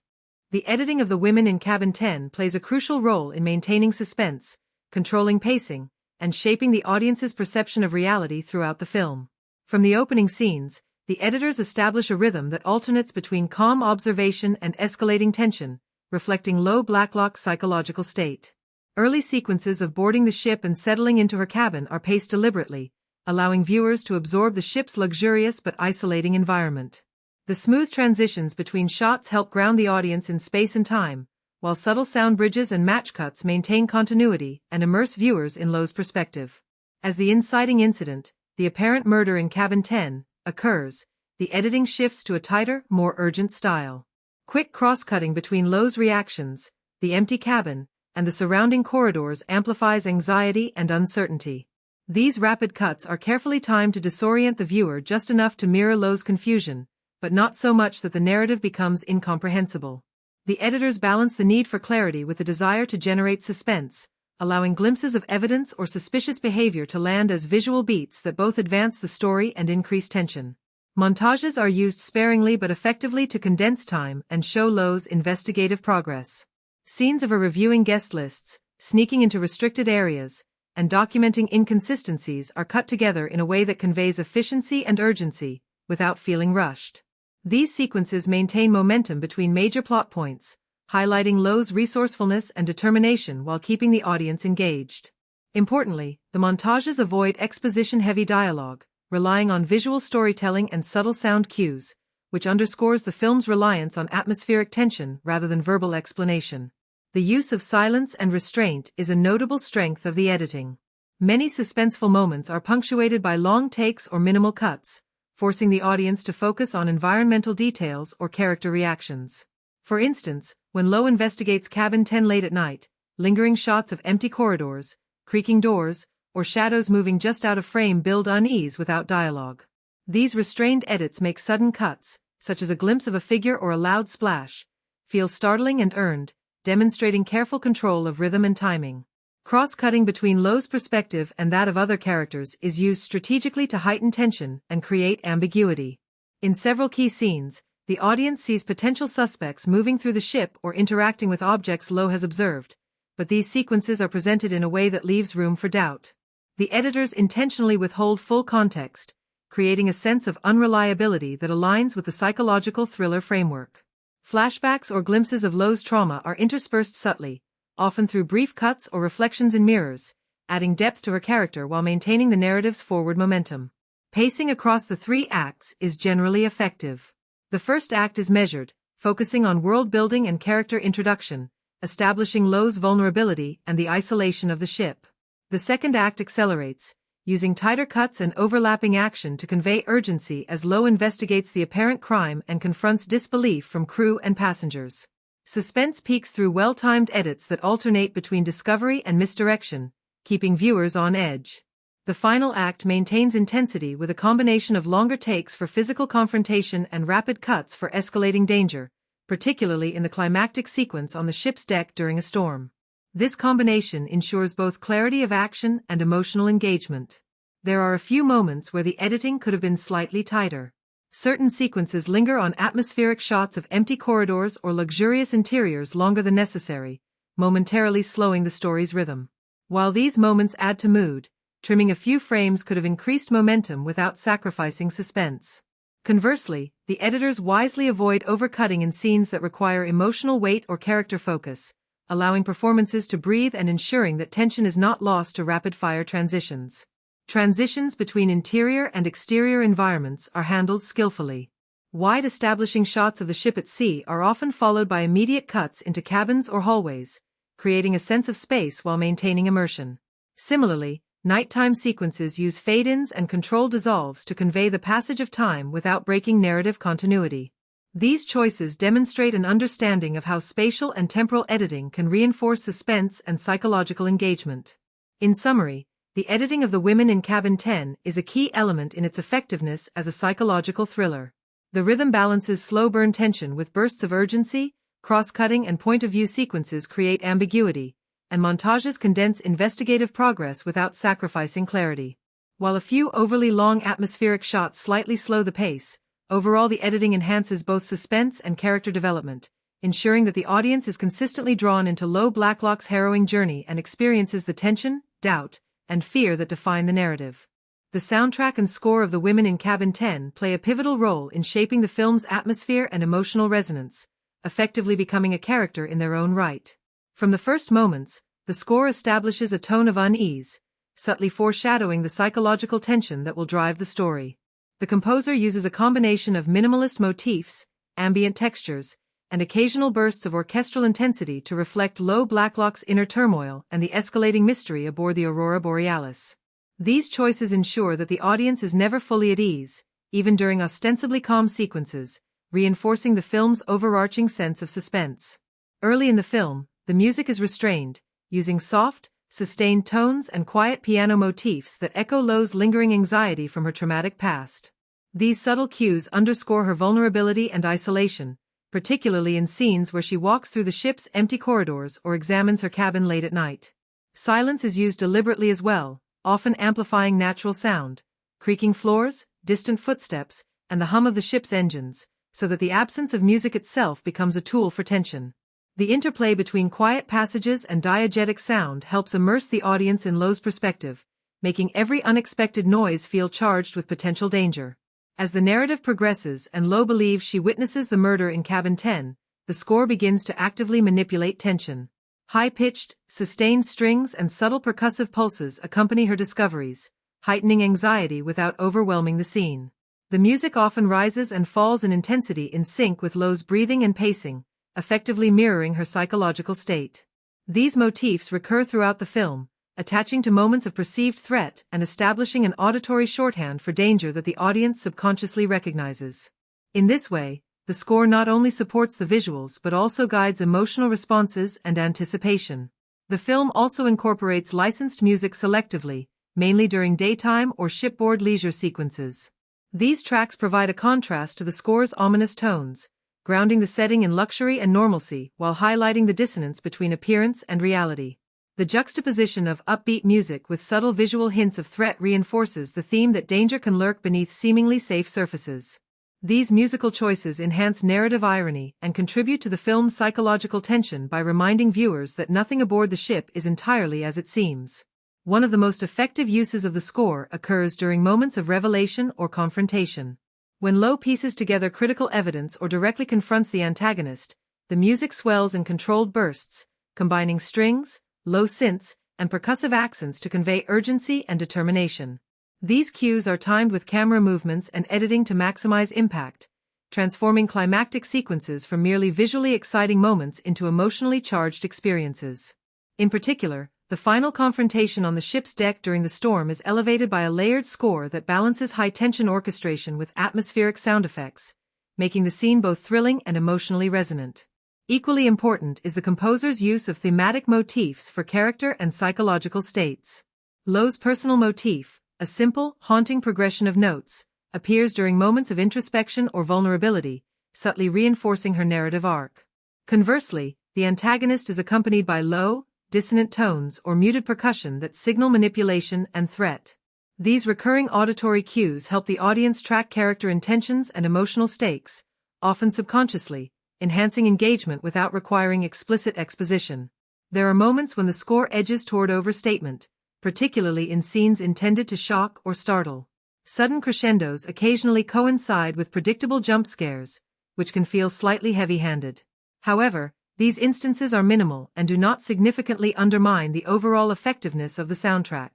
The editing of The Women in Cabin 10 plays a crucial role in maintaining suspense, controlling pacing, and shaping the audience's perception of reality throughout the film. From the opening scenes, the editors establish a rhythm that alternates between calm observation and escalating tension, reflecting Lowe Blacklock's psychological state. Early sequences of boarding the ship and settling into her cabin are paced deliberately, allowing viewers to absorb the ship's luxurious but isolating environment. The smooth transitions between shots help ground the audience in space and time, while subtle sound bridges and match cuts maintain continuity and immerse viewers in Lowe's perspective. As the inciting incident, the apparent murder in Cabin 10, occurs, the editing shifts to a tighter, more urgent style. Quick cross-cutting between Lowe's reactions, the empty cabin, and the surrounding corridors amplifies anxiety and uncertainty. These rapid cuts are carefully timed to disorient the viewer just enough to mirror Lowe's confusion, but not so much that the narrative becomes incomprehensible. The editors balance the need for clarity with the desire to generate suspense, allowing glimpses of evidence or suspicious behavior to land as visual beats that both advance the story and increase tension. Montages are used sparingly but effectively to condense time and show Lowe's investigative progress. Scenes of her reviewing guest lists, sneaking into restricted areas, and documenting inconsistencies are cut together in a way that conveys efficiency and urgency, without feeling rushed. These sequences maintain momentum between major plot points, highlighting Lowe's resourcefulness and determination while keeping the audience engaged. Importantly, the montages avoid exposition-heavy dialogue, relying on visual storytelling and subtle sound cues, which underscores the film's reliance on atmospheric tension rather than verbal explanation. The use of silence and restraint is a notable strength of the editing. Many suspenseful moments are punctuated by long takes or minimal cuts, forcing the audience to focus on environmental details or character reactions. For instance, when Lowe investigates Cabin 10 late at night, lingering shots of empty corridors, creaking doors, or shadows moving just out of frame build unease without dialogue. These restrained edits make sudden cuts, such as a glimpse of a figure or a loud splash, feel startling and earned, demonstrating careful control of rhythm and timing. Cross-cutting between Lowe's perspective and that of other characters is used strategically to heighten tension and create ambiguity. In several key scenes, the audience sees potential suspects moving through the ship or interacting with objects Lowe has observed, but these sequences are presented in a way that leaves room for doubt. The editors intentionally withhold full context, creating a sense of unreliability that aligns with the psychological thriller framework. Flashbacks or glimpses of Lowe's trauma are interspersed subtly, often through brief cuts or reflections in mirrors, adding depth to her character while maintaining the narrative's forward momentum. Pacing across the 3 acts is generally effective. The first act is measured, focusing on world-building and character introduction, establishing Lowe's vulnerability and the isolation of the ship. The second act accelerates, using tighter cuts and overlapping action to convey urgency as Lowe investigates the apparent crime and confronts disbelief from crew and passengers. Suspense peaks through well-timed edits that alternate between discovery and misdirection, keeping viewers on edge. The final act maintains intensity with a combination of longer takes for physical confrontation and rapid cuts for escalating danger, particularly in the climactic sequence on the ship's deck during a storm. This combination ensures both clarity of action and emotional engagement. There are a few moments where the editing could have been slightly tighter. Certain sequences linger on atmospheric shots of empty corridors or luxurious interiors longer than necessary, momentarily slowing the story's rhythm. While these moments add to mood, trimming a few frames could have increased momentum without sacrificing suspense. Conversely, the editors wisely avoid overcutting in scenes that require emotional weight or character focus, allowing performances to breathe and ensuring that tension is not lost to rapid-fire transitions. Transitions between interior and exterior environments are handled skillfully. Wide establishing shots of the ship at sea are often followed by immediate cuts into cabins or hallways, creating a sense of space while maintaining immersion. Similarly, nighttime sequences use fade-ins and controlled dissolves to convey the passage of time without breaking narrative continuity. These choices demonstrate an understanding of how spatial and temporal editing can reinforce suspense and psychological engagement. In summary, the editing of The Women in Cabin 10 is a key element in its effectiveness as a psychological thriller. The rhythm balances slow-burn tension with bursts of urgency, cross-cutting and point-of-view sequences create ambiguity, and montages condense investigative progress without sacrificing clarity. While a few overly long atmospheric shots slightly slow the pace, overall the editing enhances both suspense and character development, ensuring that the audience is consistently drawn into Blacklock's harrowing journey and experiences the tension, doubt, and fear that define the narrative. The soundtrack and score of The Women in Cabin 10 play a pivotal role in shaping the film's atmosphere and emotional resonance, effectively becoming a character in their own right. From the first moments, the score establishes a tone of unease, subtly foreshadowing the psychological tension that will drive the story. The composer uses a combination of minimalist motifs, ambient textures, and occasional bursts of orchestral intensity to reflect Blacklock's inner turmoil and the escalating mystery aboard the Aurora Borealis. These choices ensure that the audience is never fully at ease, even during ostensibly calm sequences, reinforcing the film's overarching sense of suspense. Early in the film, the music is restrained, using soft, sustained tones and quiet piano motifs that echo Lo's lingering anxiety from her traumatic past. These subtle cues underscore her vulnerability and isolation, particularly in scenes where she walks through the ship's empty corridors or examines her cabin late at night. Silence is used deliberately as well, often amplifying natural sound, creaking floors, distant footsteps, and the hum of the ship's engines, so that the absence of music itself becomes a tool for tension. The interplay between quiet passages and diegetic sound helps immerse the audience in Lo's perspective, making every unexpected noise feel charged with potential danger. As the narrative progresses and Lo believes she witnesses the murder in Cabin 10, the score begins to actively manipulate tension. High-pitched, sustained strings and subtle percussive pulses accompany her discoveries, heightening anxiety without overwhelming the scene. The music often rises and falls in intensity in sync with Lo's breathing and pacing, effectively mirroring her psychological state. These motifs recur throughout the film, attaching to moments of perceived threat and establishing an auditory shorthand for danger that the audience subconsciously recognizes. In this way, the score not only supports the visuals but also guides emotional responses and anticipation. The film also incorporates licensed music selectively, mainly during daytime or shipboard leisure sequences. These tracks provide a contrast to the score's ominous tones, grounding the setting in luxury and normalcy while highlighting the dissonance between appearance and reality. The juxtaposition of upbeat music with subtle visual hints of threat reinforces the theme that danger can lurk beneath seemingly safe surfaces. These musical choices enhance narrative irony and contribute to the film's psychological tension by reminding viewers that nothing aboard the ship is entirely as it seems. One of the most effective uses of the score occurs during moments of revelation or confrontation. When Lo pieces together critical evidence or directly confronts the antagonist, the music swells in controlled bursts, combining strings, low synths, and percussive accents to convey urgency and determination. These cues are timed with camera movements and editing to maximize impact, transforming climactic sequences from merely visually exciting moments into emotionally charged experiences. In particular, the final confrontation on the ship's deck during the storm is elevated by a layered score that balances high-tension orchestration with atmospheric sound effects, making the scene both thrilling and emotionally resonant. Equally important is the composer's use of thematic motifs for character and psychological states. Lo's personal motif, a simple, haunting progression of notes, appears during moments of introspection or vulnerability, subtly reinforcing her narrative arc. Conversely, the antagonist is accompanied by low, dissonant tones or muted percussion that signal manipulation and threat. These recurring auditory cues help the audience track character intentions and emotional stakes, often subconsciously, enhancing engagement without requiring explicit exposition. There are moments when the score edges toward overstatement, particularly in scenes intended to shock or startle. Sudden crescendos occasionally coincide with predictable jump scares, which can feel slightly heavy-handed. However, these instances are minimal and do not significantly undermine the overall effectiveness of the soundtrack.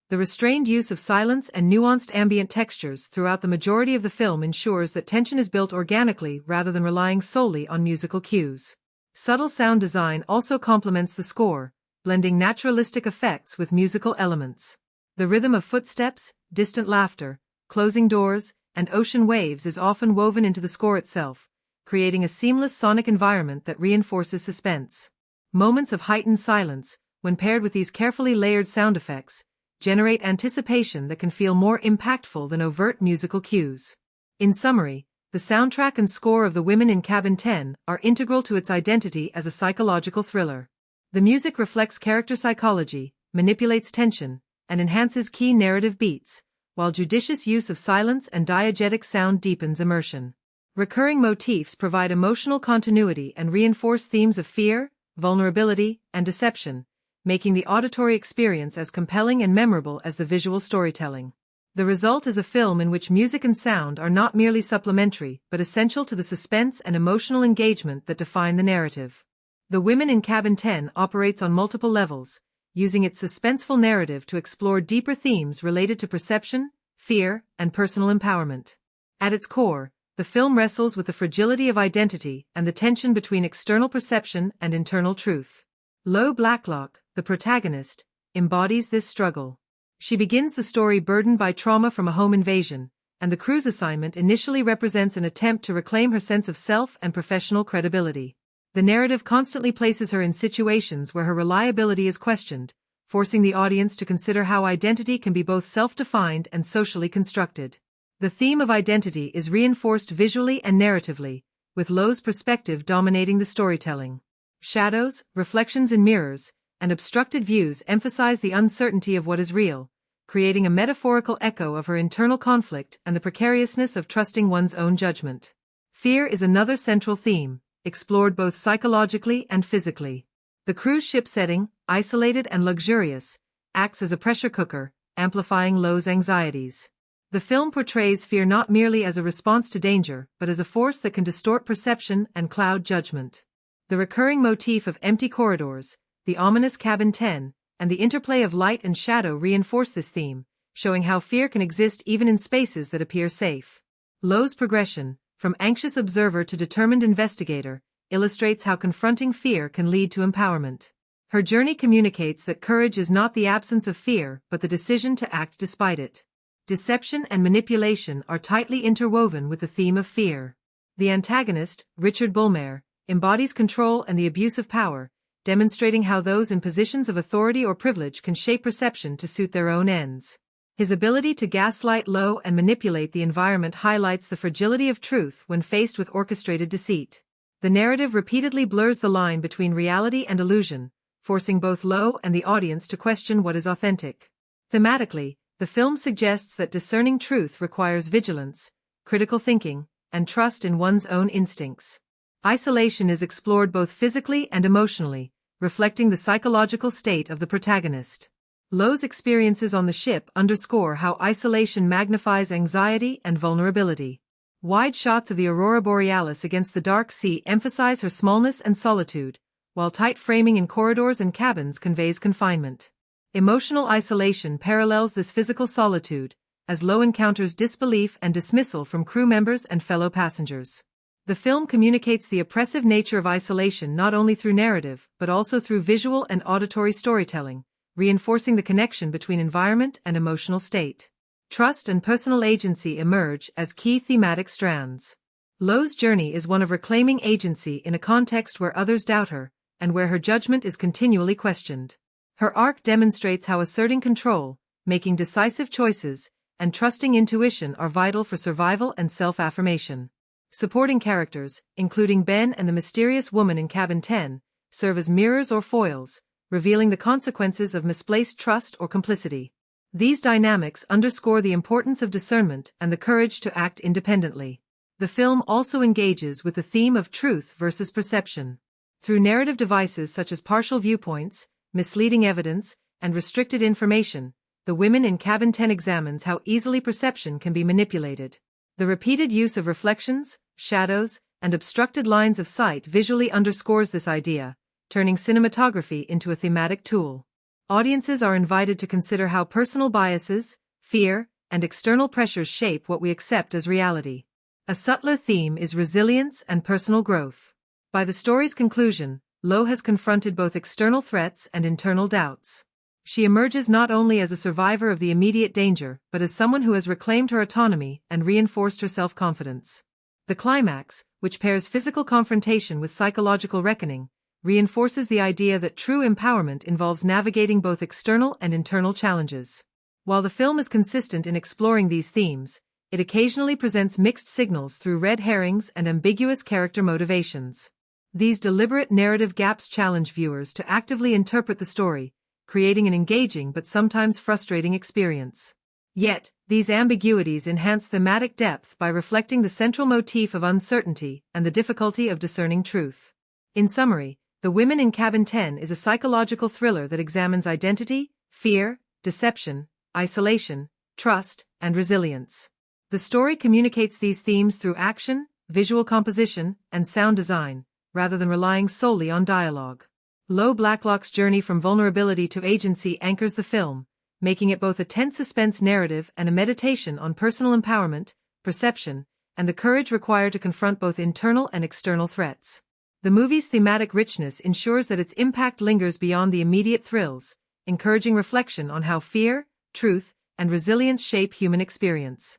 The restrained use of silence and nuanced ambient textures throughout the majority of the film ensures that tension is built organically rather than relying solely on musical cues. Subtle sound design also complements the score, blending naturalistic effects with musical elements. The rhythm of footsteps, distant laughter, closing doors, and ocean waves is often woven into the score itself, creating a seamless sonic environment that reinforces suspense. Moments of heightened silence, when paired with these carefully layered sound effects, generate anticipation that can feel more impactful than overt musical cues. In summary, the soundtrack and score of The Women in Cabin 10 are integral to its identity as a psychological thriller. The music reflects character psychology, manipulates tension, and enhances key narrative beats, while judicious use of silence and diegetic sound deepens immersion. Recurring motifs provide emotional continuity and reinforce themes of fear, vulnerability, and deception, making the auditory experience as compelling and memorable as the visual storytelling. The result is a film in which music and sound are not merely supplementary but essential to the suspense and emotional engagement that define the narrative. The Women in Cabin 10 operates on multiple levels, using its suspenseful narrative to explore deeper themes related to perception, fear, and personal empowerment. At its core, the film wrestles with the fragility of identity and the tension between external perception and internal truth. Blacklock, the protagonist, embodies this struggle. She begins the story burdened by trauma from a home invasion, and the cruise assignment initially represents an attempt to reclaim her sense of self and professional credibility. The narrative constantly places her in situations where her reliability is questioned, forcing the audience to consider how identity can be both self-defined and socially constructed. The theme of identity is reinforced visually and narratively, with Lo's perspective dominating the storytelling. Shadows, reflections in mirrors, and obstructed views emphasize the uncertainty of what is real, creating a metaphorical echo of her internal conflict and the precariousness of trusting one's own judgment. Fear is another central theme, explored both psychologically and physically. The cruise ship setting, isolated and luxurious, acts as a pressure cooker, amplifying Lo's anxieties. The film portrays fear not merely as a response to danger, but as a force that can distort perception and cloud judgment. The recurring motif of empty corridors, the ominous Cabin 10, and the interplay of light and shadow reinforce this theme, showing how fear can exist even in spaces that appear safe. Lo's progression, from anxious observer to determined investigator, illustrates how confronting fear can lead to empowerment. Her journey communicates that courage is not the absence of fear but the decision to act despite it. Deception and manipulation are tightly interwoven with the theme of fear. The antagonist, Richard Bullmer, embodies control and the abuse of power, demonstrating how those in positions of authority or privilege can shape perception to suit their own ends. His ability to gaslight Lo and manipulate the environment highlights the fragility of truth when faced with orchestrated deceit. The narrative repeatedly blurs the line between reality and illusion, forcing both Lo and the audience to question what is authentic. Thematically, the film suggests that discerning truth requires vigilance, critical thinking, and trust in one's own instincts. Isolation is explored both physically and emotionally, reflecting the psychological state of the protagonist. Lo's experiences on the ship underscore how isolation magnifies anxiety and vulnerability. Wide shots of the aurora borealis against the dark sea emphasize her smallness and solitude, while tight framing in corridors and cabins conveys confinement. Emotional isolation parallels this physical solitude, as Lo encounters disbelief and dismissal from crew members and fellow passengers. The film communicates the oppressive nature of isolation not only through narrative but also through visual and auditory storytelling, reinforcing the connection between environment and emotional state. Trust and personal agency emerge as key thematic strands. Lo's journey is one of reclaiming agency in a context where others doubt her, and where her judgment is continually questioned. Her arc demonstrates how asserting control, making decisive choices, and trusting intuition are vital for survival and self-affirmation. Supporting characters, including Ben and the mysterious woman in Cabin 10, serve as mirrors or foils, revealing the consequences of misplaced trust or complicity. These dynamics underscore the importance of discernment and the courage to act independently. The film also engages with the theme of truth versus perception. Through narrative devices such as partial viewpoints, misleading evidence, and restricted information, The Women in Cabin 10 examines how easily perception can be manipulated. The repeated use of reflections, shadows, and obstructed lines of sight visually underscores this idea, turning cinematography into a thematic tool. Audiences are invited to consider how personal biases, fear, and external pressures shape what we accept as reality. A subtler theme is resilience and personal growth. By the story's conclusion, Lo has confronted both external threats and internal doubts. She emerges not only as a survivor of the immediate danger, but as someone who has reclaimed her autonomy and reinforced her self-confidence. The climax, which pairs physical confrontation with psychological reckoning, reinforces the idea that true empowerment involves navigating both external and internal challenges. While the film is consistent in exploring these themes, it occasionally presents mixed signals through red herrings and ambiguous character motivations. These deliberate narrative gaps challenge viewers to actively interpret the story, creating an engaging but sometimes frustrating experience. Yet, these ambiguities enhance thematic depth by reflecting the central motif of uncertainty and the difficulty of discerning truth. In summary, The Women in Cabin 10 is a psychological thriller that examines identity, fear, deception, isolation, trust, and resilience. The story communicates these themes through action, visual composition, and sound design, rather than relying solely on dialogue. Lo Blacklock's journey from vulnerability to agency anchors the film, making it both a tense suspense narrative and a meditation on personal empowerment, perception, and the courage required to confront both internal and external threats. The movie's thematic richness ensures that its impact lingers beyond the immediate thrills, encouraging reflection on how fear, truth, and resilience shape human experience.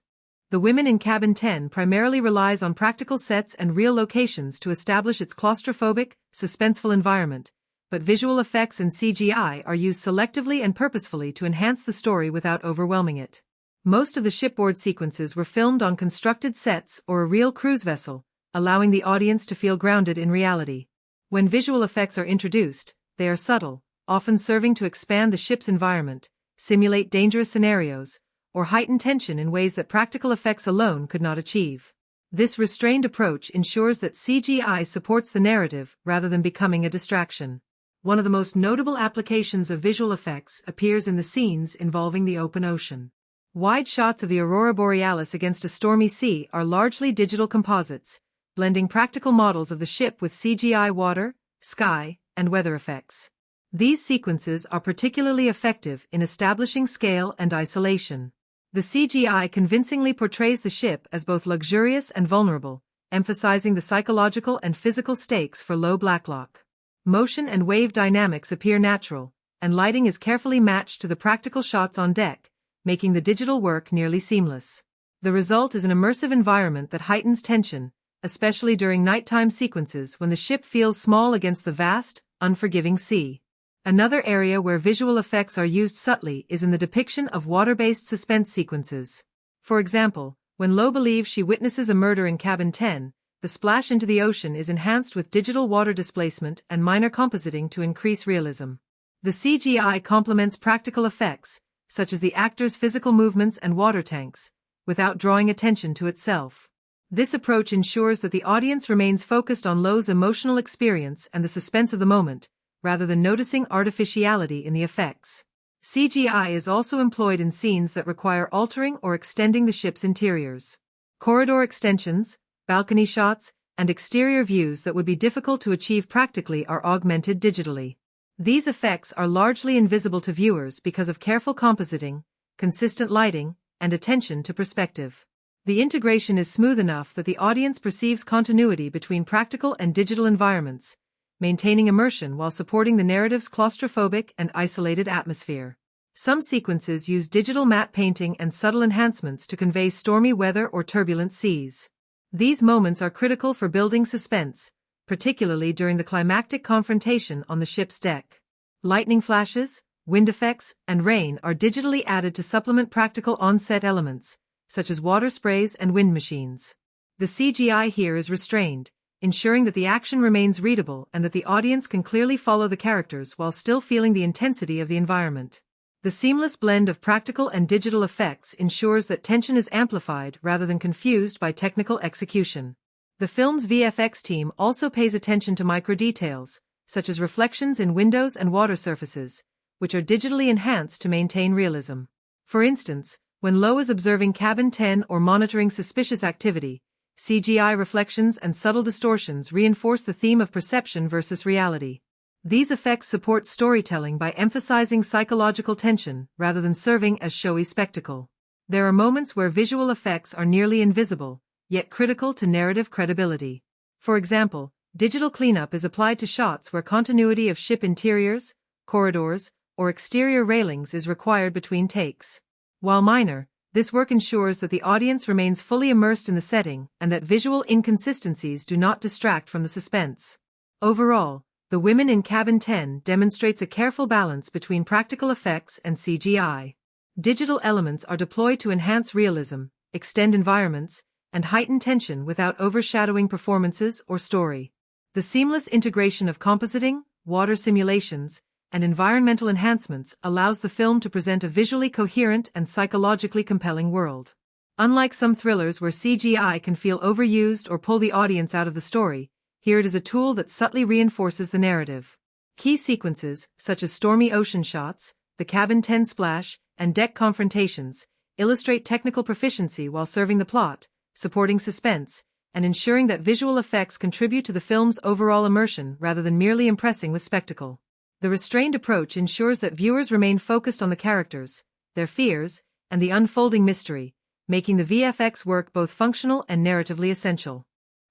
The Women in Cabin 10 primarily relies on practical sets and real locations to establish its claustrophobic, suspenseful environment, but visual effects and CGI are used selectively and purposefully to enhance the story without overwhelming it. Most of the shipboard sequences were filmed on constructed sets or a real cruise vessel, allowing the audience to feel grounded in reality. When visual effects are introduced, they are subtle, often serving to expand the ship's environment, simulate dangerous scenarios, or heighten tension in ways that practical effects alone could not achieve. This restrained approach ensures that CGI supports the narrative rather than becoming a distraction. One of the most notable applications of visual effects appears in the scenes involving the open ocean. Wide shots of the aurora borealis against a stormy sea are largely digital composites, blending practical models of the ship with CGI water, sky, and weather effects. These sequences are particularly effective in establishing scale and isolation. The CGI convincingly portrays the ship as both luxurious and vulnerable, emphasizing the psychological and physical stakes for Lo Blacklock. Motion and wave dynamics appear natural, and lighting is carefully matched to the practical shots on deck, making the digital work nearly seamless. The result is an immersive environment that heightens tension, especially during nighttime sequences when the ship feels small against the vast, unforgiving sea. Another area where visual effects are used subtly is in the depiction of water-based suspense sequences. For example, when Lo believes she witnesses a murder in Cabin 10, the splash into the ocean is enhanced with digital water displacement and minor compositing to increase realism. The CGI complements practical effects, such as the actor's physical movements and water tanks, without drawing attention to itself. This approach ensures that the audience remains focused on Lo's emotional experience and the suspense of the moment, rather than noticing artificiality in the effects. CGI is also employed in scenes that require altering or extending the ship's interiors. Corridor extensions, balcony shots, and exterior views that would be difficult to achieve practically are augmented digitally. These effects are largely invisible to viewers because of careful compositing, consistent lighting, and attention to perspective. The integration is smooth enough that the audience perceives continuity between practical and digital environments, maintaining immersion while supporting the narrative's claustrophobic and isolated atmosphere. Some sequences use digital matte painting and subtle enhancements to convey stormy weather or turbulent seas. These moments are critical for building suspense, particularly during the climactic confrontation on the ship's deck. Lightning flashes, wind effects, and rain are digitally added to supplement practical on-set elements, such as water sprays and wind machines. The CGI here is restrained, ensuring that the action remains readable and that the audience can clearly follow the characters while still feeling the intensity of the environment. The seamless blend of practical and digital effects ensures that tension is amplified rather than confused by technical execution. The film's VFX team also pays attention to micro-details, such as reflections in windows and water surfaces, which are digitally enhanced to maintain realism. For instance, when Lo is observing Cabin 10 or monitoring suspicious activity, CGI reflections and subtle distortions reinforce the theme of perception versus reality. These effects support storytelling by emphasizing psychological tension rather than serving as showy spectacle. There are moments where visual effects are nearly invisible, yet critical to narrative credibility. For example, digital cleanup is applied to shots where continuity of ship interiors, corridors, or exterior railings is required between takes. While minor, this work ensures that the audience remains fully immersed in the setting and that visual inconsistencies do not distract from the suspense. Overall, The Women in Cabin 10 demonstrates a careful balance between practical effects and CGI. Digital elements are deployed to enhance realism, extend environments, and heighten tension without overshadowing performances or story. The seamless integration of compositing, water simulations, and environmental enhancements allows the film to present a visually coherent and psychologically compelling world. Unlike some thrillers where CGI can feel overused or pull the audience out of the story, here it is a tool that subtly reinforces the narrative. Key sequences, such as stormy ocean shots, the Cabin 10 splash, and deck confrontations, illustrate technical proficiency while serving the plot, supporting suspense, and ensuring that visual effects contribute to the film's overall immersion rather than merely impressing with spectacle. The restrained approach ensures that viewers remain focused on the characters, their fears, and the unfolding mystery, making the VFX work both functional and narratively essential.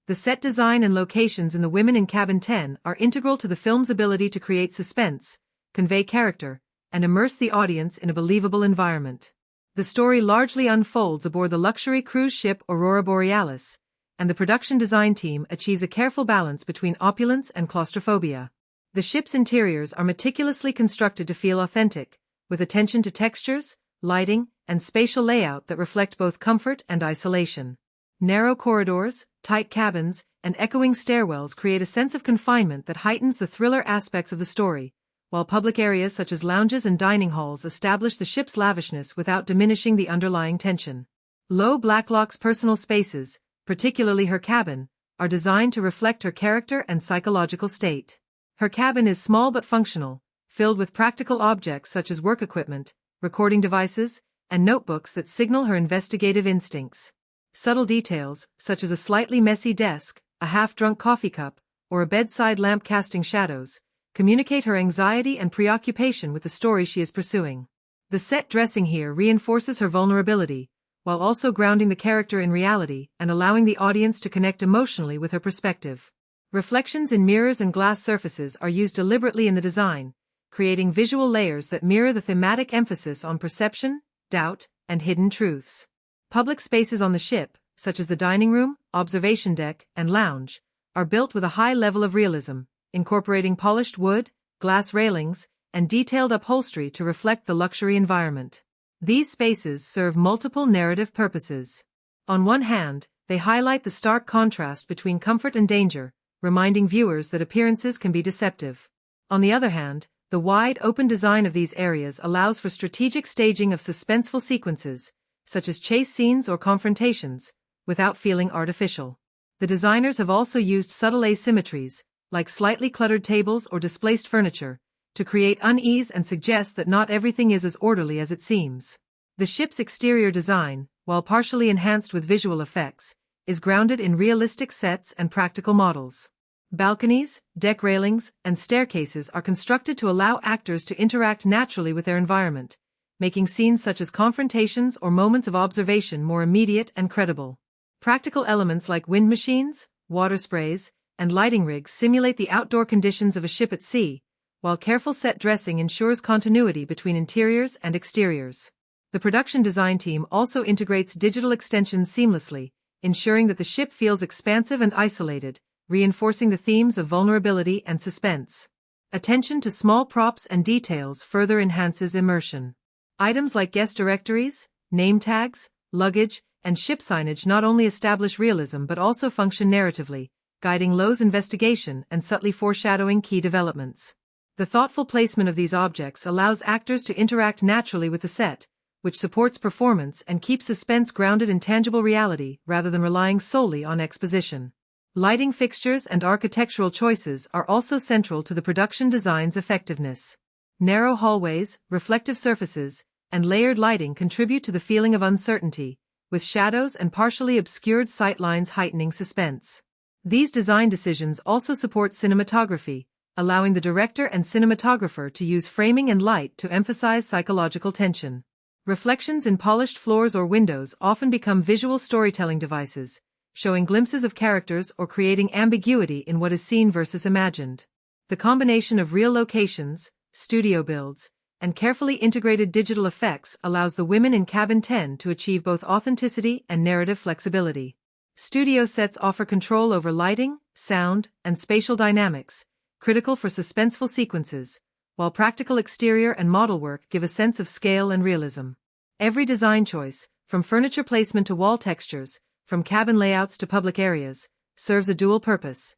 The set design and locations in The Women in Cabin 10 are integral to the film's ability to create suspense, convey character, and immerse the audience in a believable environment. The story largely unfolds aboard the luxury cruise ship Aurora Borealis, and the production design team achieves a careful balance between opulence and claustrophobia. The ship's interiors are meticulously constructed to feel authentic, with attention to textures, lighting, and spatial layout that reflect both comfort and isolation. Narrow corridors, tight cabins, and echoing stairwells create a sense of confinement that heightens the thriller aspects of the story, while public areas such as lounges and dining halls establish the ship's lavishness without diminishing the underlying tension. Lo Blacklock's personal spaces, particularly her cabin, are designed to reflect her character and psychological state. Her cabin is small but functional, filled with practical objects such as work equipment, recording devices, and notebooks that signal her investigative instincts. Subtle details, such as a slightly messy desk, a half-drunk coffee cup, or a bedside lamp casting shadows, communicate her anxiety and preoccupation with the story she is pursuing. The set dressing here reinforces her vulnerability, while also grounding the character in reality and allowing the audience to connect emotionally with her perspective. Reflections in mirrors and glass surfaces are used deliberately in the design, creating visual layers that mirror the thematic emphasis on perception, doubt, and hidden truths. Public spaces on the ship, such as the dining room, observation deck, and lounge, are built with a high level of realism, incorporating polished wood, glass railings, and detailed upholstery to reflect the luxury environment. These spaces serve multiple narrative purposes. On one hand, they highlight the stark contrast between comfort and danger, reminding viewers that appearances can be deceptive. On the other hand, the wide, open design of these areas allows for strategic staging of suspenseful sequences, such as chase scenes or confrontations, without feeling artificial. The designers have also used subtle asymmetries, like slightly cluttered tables or displaced furniture, to create unease and suggest that not everything is as orderly as it seems. The ship's exterior design, while partially enhanced with visual effects, is grounded in realistic sets and practical models. Balconies, deck railings, and staircases are constructed to allow actors to interact naturally with their environment, making scenes such as confrontations or moments of observation more immediate and credible. Practical elements like wind machines, water sprays, and lighting rigs simulate the outdoor conditions of a ship at sea, while careful set dressing ensures continuity between interiors and exteriors. The production design team also integrates digital extensions seamlessly, ensuring that the ship feels expansive and isolated, reinforcing the themes of vulnerability and suspense. Attention to small props and details further enhances immersion. Items like guest directories, name tags, luggage, and ship signage not only establish realism but also function narratively, guiding Lo's investigation and subtly foreshadowing key developments. The thoughtful placement of these objects allows actors to interact naturally with the set, which supports performance and keeps suspense grounded in tangible reality rather than relying solely on exposition. Lighting fixtures and architectural choices are also central to the production design's effectiveness. Narrow hallways, reflective surfaces, and layered lighting contribute to the feeling of uncertainty, with shadows and partially obscured sightlines heightening suspense. These design decisions also support cinematography, allowing the director and cinematographer to use framing and light to emphasize psychological tension. Reflections in polished floors or windows often become visual storytelling devices, showing glimpses of characters or creating ambiguity in what is seen versus imagined. The combination of real locations, studio builds, and carefully integrated digital effects allows the women in Cabin 10 to achieve both authenticity and narrative flexibility. Studio sets offer control over lighting, sound, and spatial dynamics, critical for suspenseful sequences, while practical exterior and model work give a sense of scale and realism. Every design choice, from furniture placement to wall textures, from cabin layouts to public areas, serves a dual purpose: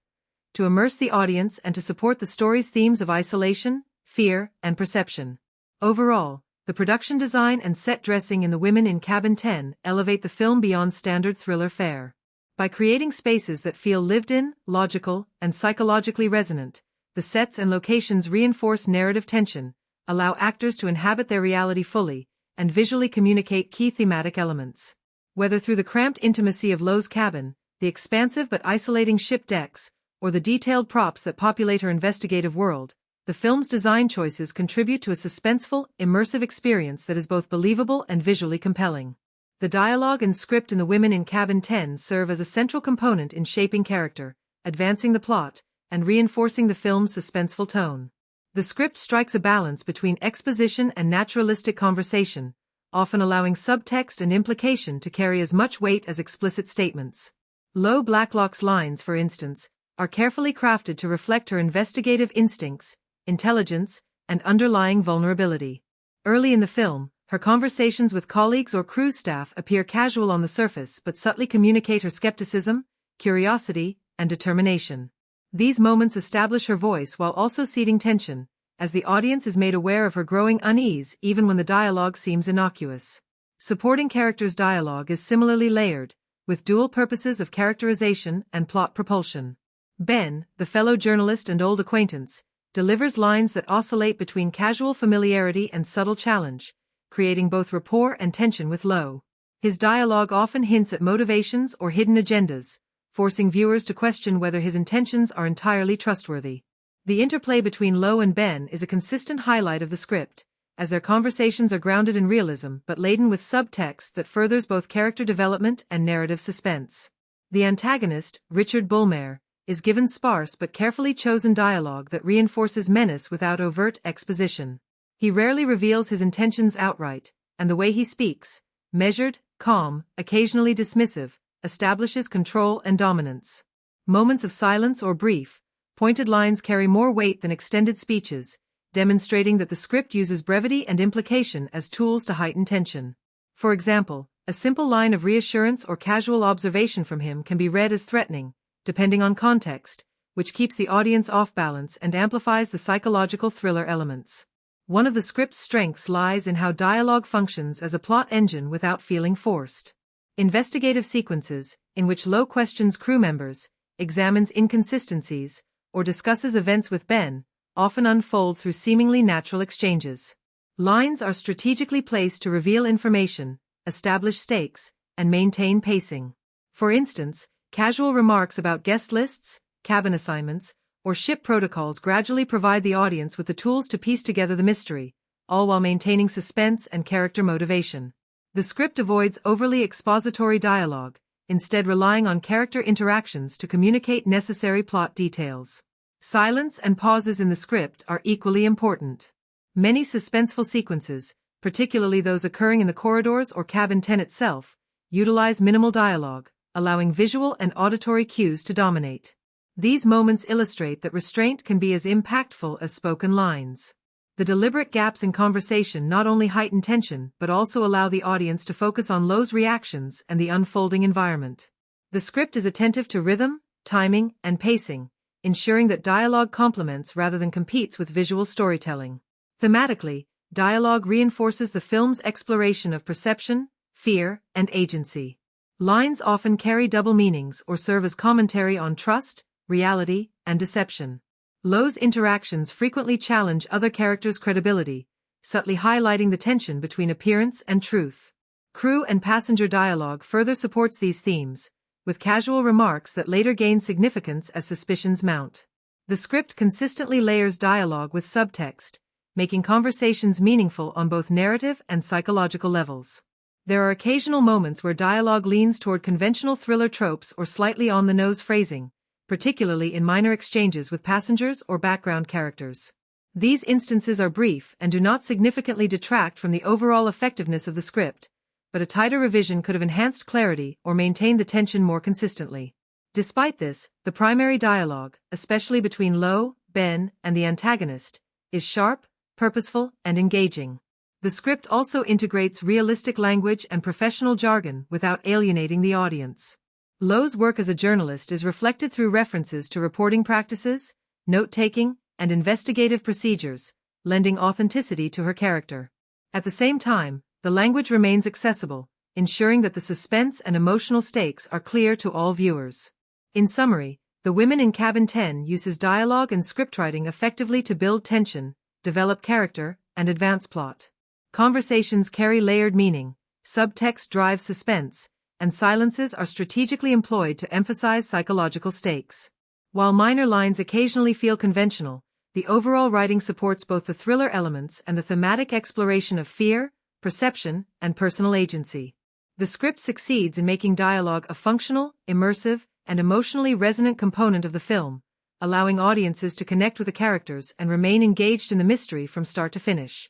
to immerse the audience and to support the story's themes of isolation, fear, and perception. Overall, the production design and set dressing in The Women in Cabin 10 elevate the film beyond standard thriller fare. By creating spaces that feel lived in, logical, and psychologically resonant, the sets and locations reinforce narrative tension, allow actors to inhabit their reality fully, and visually communicate key thematic elements. Whether through the cramped intimacy of Lo's cabin, the expansive but isolating ship decks, or the detailed props that populate her investigative world, the film's design choices contribute to a suspenseful, immersive experience that is both believable and visually compelling. The dialogue and script in The Women in Cabin 10 serve as a central component in shaping character, advancing the plot, and reinforcing the film's suspenseful tone. The script strikes a balance between exposition and naturalistic conversation, often allowing subtext and implication to carry as much weight as explicit statements. Lo Blacklock's lines, for instance, are carefully crafted to reflect her investigative instincts, intelligence, and underlying vulnerability. Early in the film, her conversations with colleagues or crew staff appear casual on the surface but subtly communicate her skepticism, curiosity, and determination. These moments establish her voice while also seeding tension, as the audience is made aware of her growing unease even when the dialogue seems innocuous. Supporting characters' dialogue is similarly layered, with dual purposes of characterization and plot propulsion. Ben, the fellow journalist and old acquaintance, delivers lines that oscillate between casual familiarity and subtle challenge, creating both rapport and tension with Lo. His dialogue often hints at motivations or hidden agendas, forcing viewers to question whether his intentions are entirely trustworthy. The interplay between Lo and Ben is a consistent highlight of the script, as their conversations are grounded in realism but laden with subtext that furthers both character development and narrative suspense. The antagonist, Richard Bullmer, is given sparse but carefully chosen dialogue that reinforces menace without overt exposition. He rarely reveals his intentions outright, and the way he speaks, measured, calm, occasionally dismissive, establishes control and dominance. Moments of silence or brief, pointed lines carry more weight than extended speeches, demonstrating that the script uses brevity and implication as tools to heighten tension. For example, a simple line of reassurance or casual observation from him can be read as threatening, depending on context, which keeps the audience off balance and amplifies the psychological thriller elements. One of the script's strengths lies in how dialogue functions as a plot engine without feeling forced. Investigative sequences, in which Lo questions crew members, examines inconsistencies, or discusses events with Ben, often unfold through seemingly natural exchanges. Lines are strategically placed to reveal information, establish stakes, and maintain pacing. For instance, casual remarks about guest lists, cabin assignments, or ship protocols gradually provide the audience with the tools to piece together the mystery, all while maintaining suspense and character motivation. The script avoids overly expository dialogue, instead relying on character interactions to communicate necessary plot details. Silence and pauses in the script are equally important. Many suspenseful sequences, particularly those occurring in the corridors or Cabin 10 itself, utilize minimal dialogue, allowing visual and auditory cues to dominate. These moments illustrate that restraint can be as impactful as spoken lines. The deliberate gaps in conversation not only heighten tension but also allow the audience to focus on Lo's reactions and the unfolding environment. The script is attentive to rhythm, timing, and pacing, ensuring that dialogue complements rather than competes with visual storytelling. Thematically, dialogue reinforces the film's exploration of perception, fear, and agency. Lines often carry double meanings or serve as commentary on trust, reality, and deception. Lowe's interactions frequently challenge other characters' credibility, subtly highlighting the tension between appearance and truth. Crew and passenger dialogue further supports these themes, with casual remarks that later gain significance as suspicions mount. The script consistently layers dialogue with subtext, making conversations meaningful on both narrative and psychological levels. There are occasional moments where dialogue leans toward conventional thriller tropes or slightly on-the-nose phrasing, particularly in minor exchanges with passengers or background characters. These instances are brief and do not significantly detract from the overall effectiveness of the script, but a tighter revision could have enhanced clarity or maintained the tension more consistently. Despite this, the primary dialogue, especially between Lowe, Ben, and the antagonist, is sharp, purposeful, and engaging. The script also integrates realistic language and professional jargon without alienating the audience. Lowe's work as a journalist is reflected through references to reporting practices, note-taking, and investigative procedures, lending authenticity to her character. At the same time, the language remains accessible, ensuring that the suspense and emotional stakes are clear to all viewers. In summary, The Women in Cabin 10 uses dialogue and scriptwriting effectively to build tension, develop character, and advance plot. Conversations carry layered meaning, subtext drives suspense, and silences are strategically employed to emphasize psychological stakes. While minor lines occasionally feel conventional, the overall writing supports both the thriller elements and the thematic exploration of fear, perception, and personal agency. The script succeeds in making dialogue a functional, immersive, and emotionally resonant component of the film, allowing audiences to connect with the characters and remain engaged in the mystery from start to finish.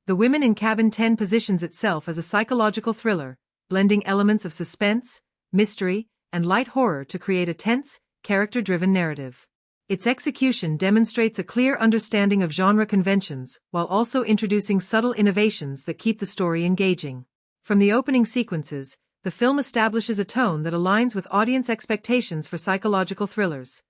The Women in Cabin 10 positions itself as a psychological thriller, blending elements of suspense, mystery, and light horror to create a tense, character-driven narrative. Its execution demonstrates a clear understanding of genre conventions while also introducing subtle innovations that keep the story engaging. From the opening sequences, the film establishes a tone that aligns with audience expectations for psychological thrillers.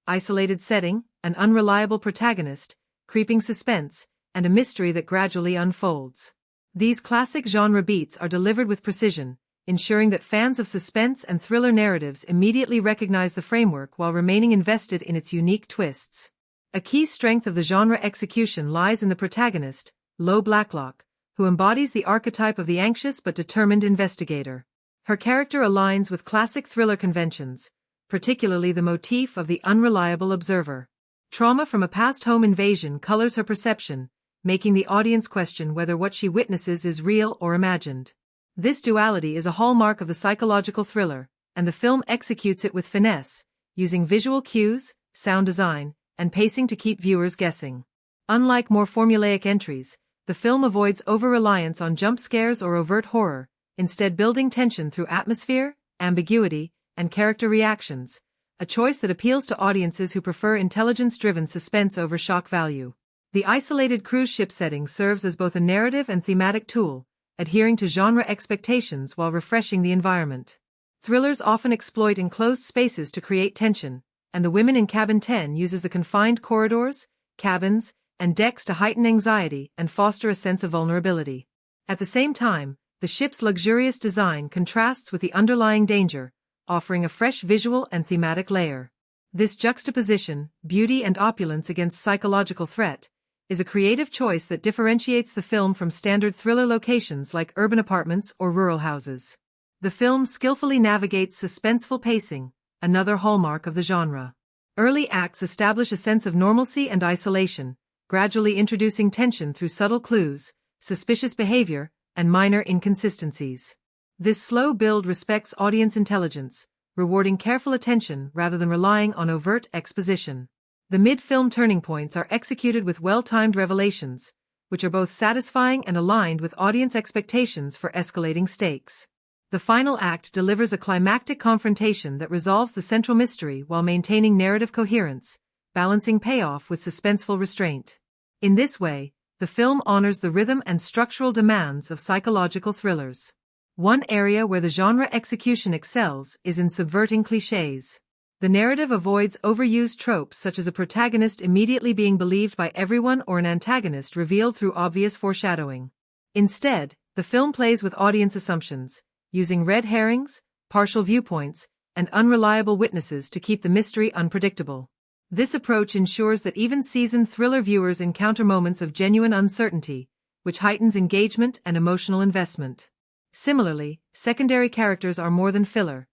Isolated setting, an unreliable protagonist, creeping suspense, and a mystery that gradually unfolds. These classic genre beats are delivered with precision, ensuring that fans of suspense and thriller narratives immediately recognize the framework while remaining invested in its unique twists. A key strength of the genre execution lies in the protagonist, Lowe Blacklock, who embodies the archetype of the anxious but determined investigator. Her character aligns with classic thriller conventions, particularly the motif of the unreliable observer. Trauma from a past home invasion colors her perception, making the audience question whether what she witnesses is real or imagined. This duality is a hallmark of the psychological thriller, and the film executes it with finesse, using visual cues, sound design, and pacing to keep viewers guessing. Unlike more formulaic entries, the film avoids over-reliance on jump scares or overt horror, instead building tension through atmosphere, ambiguity, and character reactions, a choice that appeals to audiences who prefer intelligence-driven suspense over shock value. The isolated cruise ship setting serves as both a narrative and thematic tool, adhering to genre expectations while refreshing the environment. Thrillers often exploit enclosed spaces to create tension, and The Women in Cabin 10 uses the confined corridors, cabins, and decks to heighten anxiety and foster a sense of vulnerability. At the same time, the ship's luxurious design contrasts with the underlying danger, offering a fresh visual and thematic layer. This juxtaposition, beauty and opulence against psychological threat, is a creative choice that differentiates the film from standard thriller locations like urban apartments or rural houses. The film skillfully navigates suspenseful pacing, another hallmark of the genre. Early acts establish a sense of normalcy and isolation, gradually introducing tension through subtle clues, suspicious behavior, and minor inconsistencies. This slow build respects audience intelligence, rewarding careful attention rather than relying on overt exposition. The mid-film turning points are executed with well-timed revelations, which are both satisfying and aligned with audience expectations for escalating stakes. The final act delivers a climactic confrontation that resolves the central mystery while maintaining narrative coherence, balancing payoff with suspenseful restraint. In this way, the film honors the rhythm and structural demands of psychological thrillers. One area where the genre execution excels is in subverting clichés. The The narrative avoids overused tropes such as a protagonist immediately being believed by everyone or an antagonist revealed through obvious foreshadowing. Instead, the film plays with audience assumptions, using red herrings, partial viewpoints, and unreliable witnesses to keep the mystery unpredictable. This approach ensures that even seasoned thriller viewers encounter moments of genuine uncertainty, which heightens engagement and emotional investment. Similarly, secondary characters are more than filler.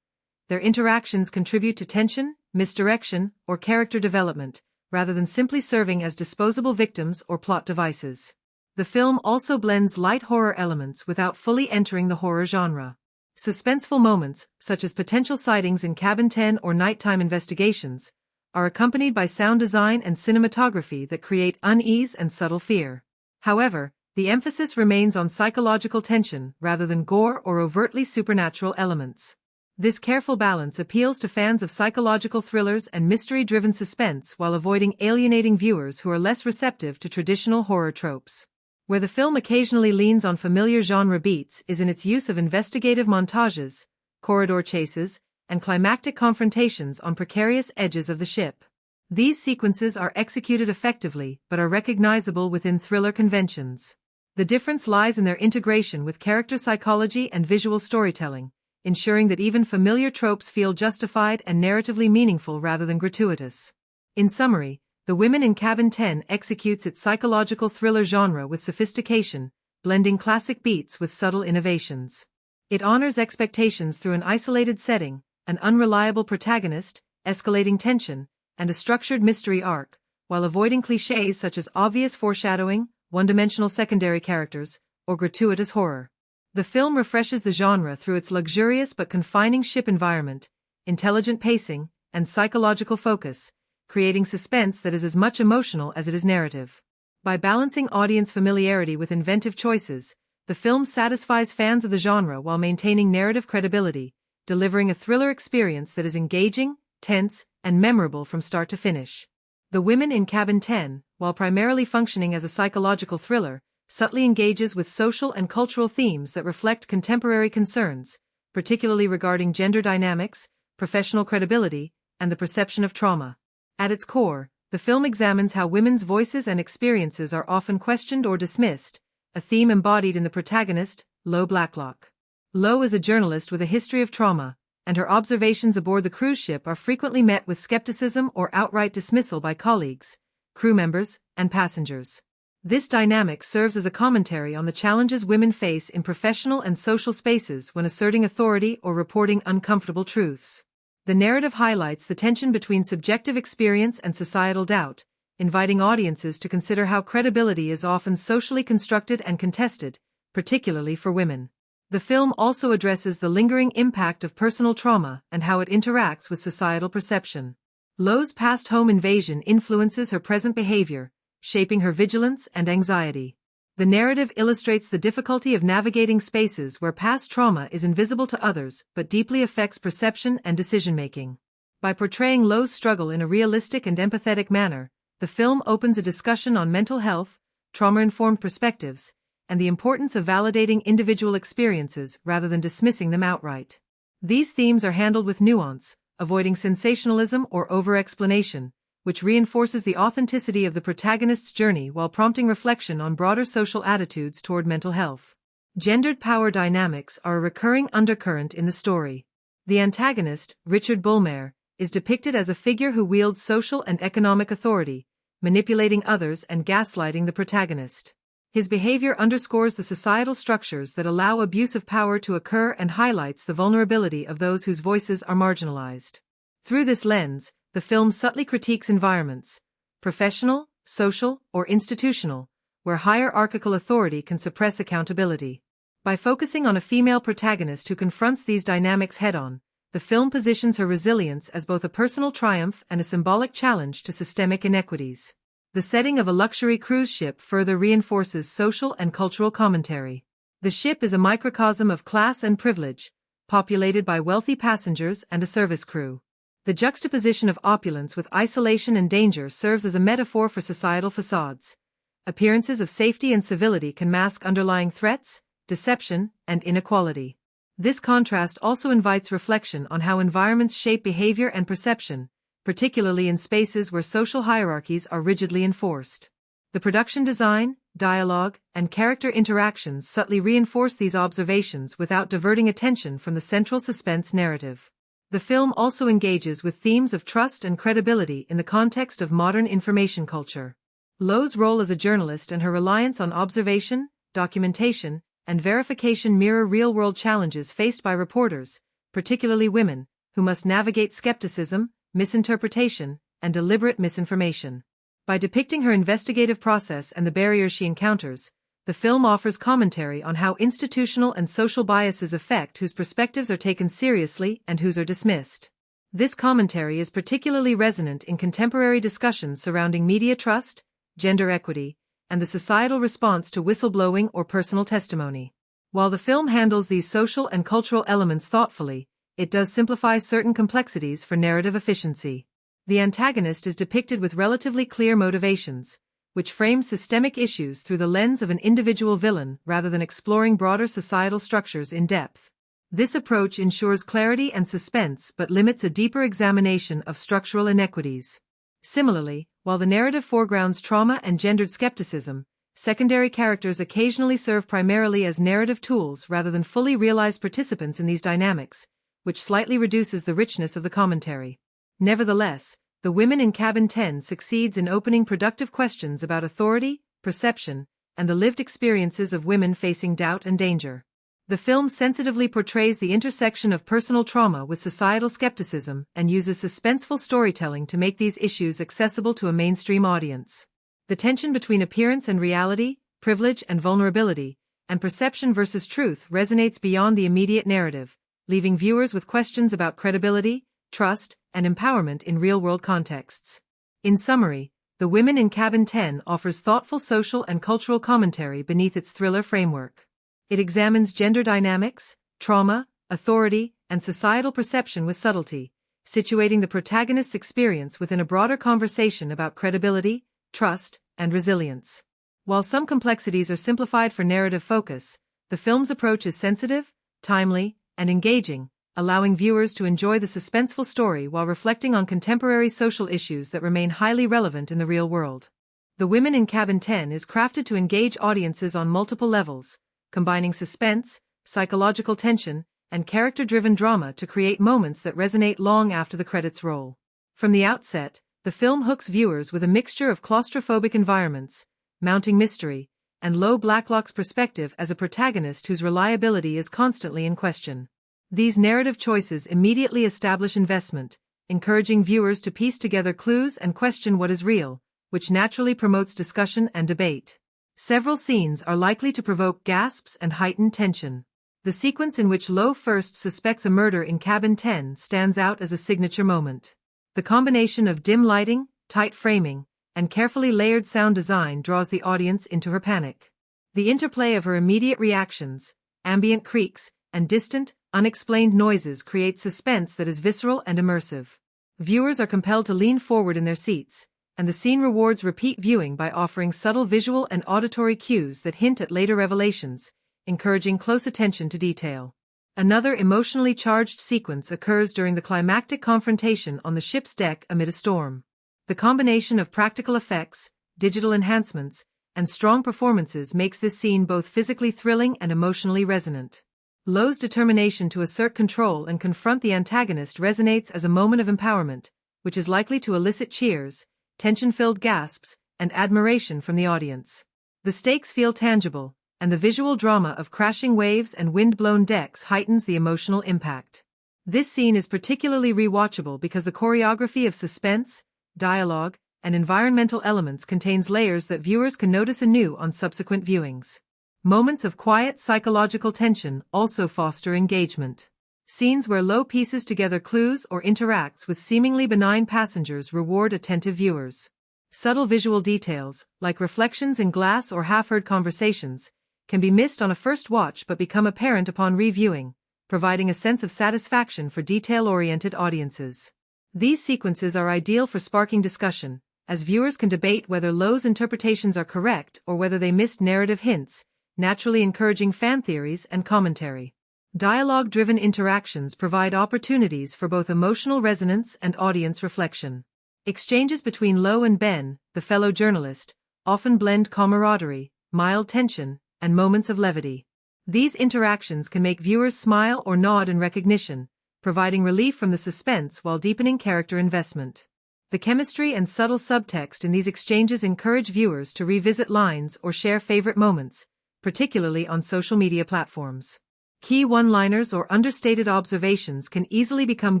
Their interactions contribute to tension, misdirection, or character development, rather than simply serving as disposable victims or plot devices. The film also blends light horror elements without fully entering the horror genre. Suspenseful moments, such as potential sightings in Cabin 10 or nighttime investigations, are accompanied by sound design and cinematography that create unease and subtle fear. However, the emphasis remains on psychological tension rather than gore or overtly supernatural elements. This careful balance appeals to fans of psychological thrillers and mystery-driven suspense while avoiding alienating viewers who are less receptive to traditional horror tropes. Where the film occasionally leans on familiar genre beats is in its use of investigative montages, corridor chases, and climactic confrontations on precarious edges of the ship. These sequences are executed effectively but are recognizable within thriller conventions. The difference lies in their integration with character psychology and visual storytelling, ensuring that even familiar tropes feel justified and narratively meaningful rather than gratuitous. In summary, The Women in Cabin 10 executes its psychological thriller genre with sophistication, blending classic beats with subtle innovations. It honors expectations through an isolated setting, an unreliable protagonist, escalating tension, and a structured mystery arc, while avoiding clichés such as obvious foreshadowing, one-dimensional secondary characters, or gratuitous horror. The film refreshes the genre through its luxurious but confining ship environment, intelligent pacing, and psychological focus, creating suspense that is as much emotional as it is narrative. By balancing audience familiarity with inventive choices, the film satisfies fans of the genre while maintaining narrative credibility, delivering a thriller experience that is engaging, tense, and memorable from start to finish. The Women in Cabin 10, while primarily functioning as a psychological thriller, subtly engages with social and cultural themes that reflect contemporary concerns, particularly regarding gender dynamics, professional credibility, and the perception of trauma. At its core, the film examines how women's voices and experiences are often questioned or dismissed, a theme embodied in the protagonist, Lo Blacklock. Lo is a journalist with a history of trauma, and her observations aboard the cruise ship are frequently met with skepticism or outright dismissal by colleagues, crew members, and passengers. This dynamic serves as a commentary on the challenges women face in professional and social spaces when asserting authority or reporting uncomfortable truths. The narrative highlights the tension between subjective experience and societal doubt, inviting audiences to consider how credibility is often socially constructed and contested, particularly for women. The film also addresses the lingering impact of personal trauma and how it interacts with societal perception. Lo's past home invasion influences her present behavior, shaping her vigilance and anxiety. The narrative illustrates the difficulty of navigating spaces where past trauma is invisible to others but deeply affects perception and decision-making. By portraying Lo's struggle in a realistic and empathetic manner, the film opens a discussion on mental health, trauma-informed perspectives, and the importance of validating individual experiences rather than dismissing them outright. These themes are handled with nuance, avoiding sensationalism or over-explanation, which reinforces the authenticity of the protagonist's journey while prompting reflection on broader social attitudes toward mental health. Gendered power dynamics are a recurring undercurrent in the story. The antagonist, Richard Bullmer, is depicted as a figure who wields social and economic authority, manipulating others and gaslighting the protagonist. His behavior underscores the societal structures that allow abuse of power to occur and highlights the vulnerability of those whose voices are marginalized. Through this lens, the film subtly critiques environments, professional, social, or institutional, where hierarchical authority can suppress accountability. By focusing on a female protagonist who confronts these dynamics head-on, the film positions her resilience as both a personal triumph and a symbolic challenge to systemic inequities. The setting of a luxury cruise ship further reinforces social and cultural commentary. The ship is a microcosm of class and privilege, populated by wealthy passengers and a service crew. The juxtaposition of opulence with isolation and danger serves as a metaphor for societal facades. Appearances of safety and civility can mask underlying threats, deception, and inequality. This contrast also invites reflection on how environments shape behavior and perception, particularly in spaces where social hierarchies are rigidly enforced. The production design, dialogue, and character interactions subtly reinforce these observations without diverting attention from the central suspense narrative. The film also engages with themes of trust and credibility in the context of modern information culture. Lo's role as a journalist and her reliance on observation, documentation, and verification mirror real-world challenges faced by reporters, particularly women, who must navigate skepticism, misinterpretation, and deliberate misinformation. By depicting her investigative process and the barriers she encounters, the film offers commentary on how institutional and social biases affect whose perspectives are taken seriously and whose are dismissed. This commentary is particularly resonant in contemporary discussions surrounding media trust, gender equity, and the societal response to whistleblowing or personal testimony. While the film handles these social and cultural elements thoughtfully, it does simplify certain complexities for narrative efficiency. The antagonist is depicted with relatively clear motivations, which frames systemic issues through the lens of an individual villain rather than exploring broader societal structures in depth. This approach ensures clarity and suspense but limits a deeper examination of structural inequities. Similarly, while the narrative foregrounds trauma and gendered skepticism, secondary characters occasionally serve primarily as narrative tools rather than fully realized participants in these dynamics, which slightly reduces the richness of the commentary. Nevertheless, The Women in Cabin 10 succeeds in opening productive questions about authority, perception, and the lived experiences of women facing doubt and danger. The film sensitively portrays the intersection of personal trauma with societal skepticism and uses suspenseful storytelling to make these issues accessible to a mainstream audience. The tension between appearance and reality, privilege and vulnerability, and perception versus truth resonates beyond the immediate narrative, leaving viewers with questions about credibility, trust, and empowerment in real-world contexts. In summary, The Women in Cabin 10 offers thoughtful social and cultural commentary beneath its thriller framework. It examines gender dynamics, trauma, authority, and societal perception with subtlety, situating the protagonist's experience within a broader conversation about credibility, trust, and resilience. While some complexities are simplified for narrative focus, the film's approach is sensitive, timely, and engaging, allowing viewers to enjoy the suspenseful story while reflecting on contemporary social issues that remain highly relevant in the real world. The Women in Cabin 10 is crafted to engage audiences on multiple levels, combining suspense, psychological tension, and character-driven drama to create moments that resonate long after the credits roll. From the outset, the film hooks viewers with a mixture of claustrophobic environments, mounting mystery, and Lo Blacklock's perspective as a protagonist whose reliability is constantly in question. These narrative choices immediately establish investment, encouraging viewers to piece together clues and question what is real, which naturally promotes discussion and debate. Several scenes are likely to provoke gasps and heightened tension. The sequence in which Lo first suspects a murder in Cabin 10 stands out as a signature moment. The combination of dim lighting, tight framing, and carefully layered sound design draws the audience into her panic. The interplay of her immediate reactions, ambient creaks, and distant, unexplained noises create suspense that is visceral and immersive. Viewers are compelled to lean forward in their seats, and the scene rewards repeat viewing by offering subtle visual and auditory cues that hint at later revelations, encouraging close attention to detail. Another emotionally charged sequence occurs during the climactic confrontation on the ship's deck amid a storm. The combination of practical effects, digital enhancements, and strong performances makes this scene both physically thrilling and emotionally resonant. Lo's determination to assert control and confront the antagonist resonates as a moment of empowerment, which is likely to elicit cheers, tension-filled gasps, and admiration from the audience. The stakes feel tangible, and the visual drama of crashing waves and wind-blown decks heightens the emotional impact. This scene is particularly rewatchable because the choreography of suspense, dialogue, and environmental elements contains layers that viewers can notice anew on subsequent viewings. Moments of quiet psychological tension also foster engagement. Scenes where Lo pieces together clues or interacts with seemingly benign passengers reward attentive viewers. Subtle visual details, like reflections in glass or half-heard conversations, can be missed on a first watch but become apparent upon reviewing, providing a sense of satisfaction for detail-oriented audiences. These sequences are ideal for sparking discussion, as viewers can debate whether Lo's interpretations are correct or whether they missed narrative hints, naturally encouraging fan theories and commentary. Dialogue-driven interactions provide opportunities for both emotional resonance and audience reflection. Exchanges between Lo and Ben, the fellow journalist, often blend camaraderie, mild tension, and moments of levity. These interactions can make viewers smile or nod in recognition, providing relief from the suspense while deepening character investment. The chemistry and subtle subtext in these exchanges encourage viewers to revisit lines or share favorite moments, particularly on social media platforms. Key one-liners or understated observations can easily become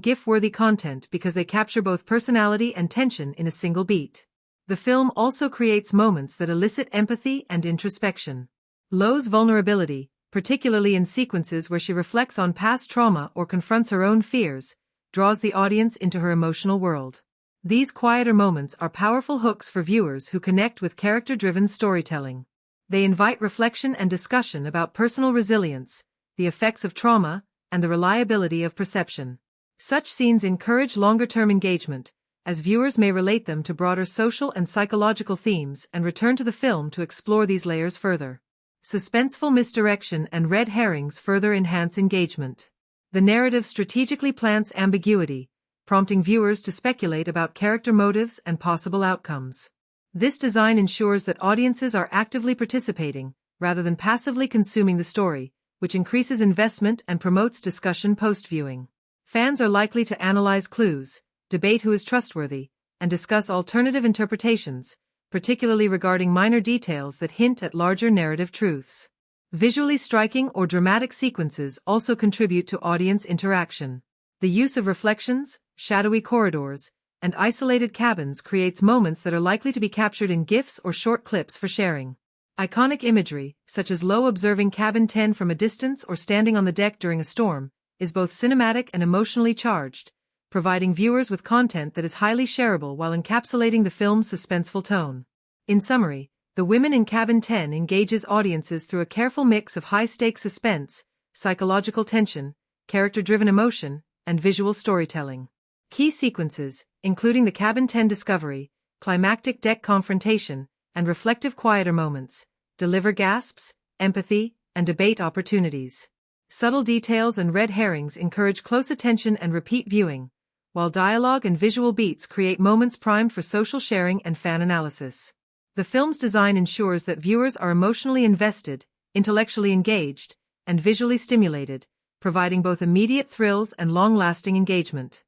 GIF-worthy content because they capture both personality and tension in a single beat. The film also creates moments that elicit empathy and introspection. Lo's vulnerability, particularly in sequences where she reflects on past trauma or confronts her own fears, draws the audience into her emotional world. These quieter moments are powerful hooks for viewers who connect with character-driven storytelling. They invite reflection and discussion about personal resilience, the effects of trauma, and the reliability of perception. Such scenes encourage longer-term engagement, as viewers may relate them to broader social and psychological themes and return to the film to explore these layers further. Suspenseful misdirection and red herrings further enhance engagement. The narrative strategically plants ambiguity, prompting viewers to speculate about character motives and possible outcomes. This design ensures that audiences are actively participating, rather than passively consuming the story, which increases investment and promotes discussion post-viewing. Fans are likely to analyze clues, debate who is trustworthy, and discuss alternative interpretations, particularly regarding minor details that hint at larger narrative truths. Visually striking or dramatic sequences also contribute to audience interaction. The use of reflections, shadowy corridors, and isolated cabins creates moments that are likely to be captured in GIFs or short clips for sharing. Iconic imagery, such as Lo observing Cabin 10 from a distance or standing on the deck during a storm, is both cinematic and emotionally charged, providing viewers with content that is highly shareable while encapsulating the film's suspenseful tone. In summary, The Women in Cabin 10 engages audiences through a careful mix of high-stakes suspense, psychological tension, character-driven emotion, and visual storytelling. Key sequences, including the Cabin 10 discovery, climactic deck confrontation, and reflective quieter moments, deliver gasps, empathy, and debate opportunities. Subtle details and red herrings encourage close attention and repeat viewing, while dialogue and visual beats create moments primed for social sharing and fan analysis. The film's design ensures that viewers are emotionally invested, intellectually engaged, and visually stimulated, providing both immediate thrills and long-lasting engagement.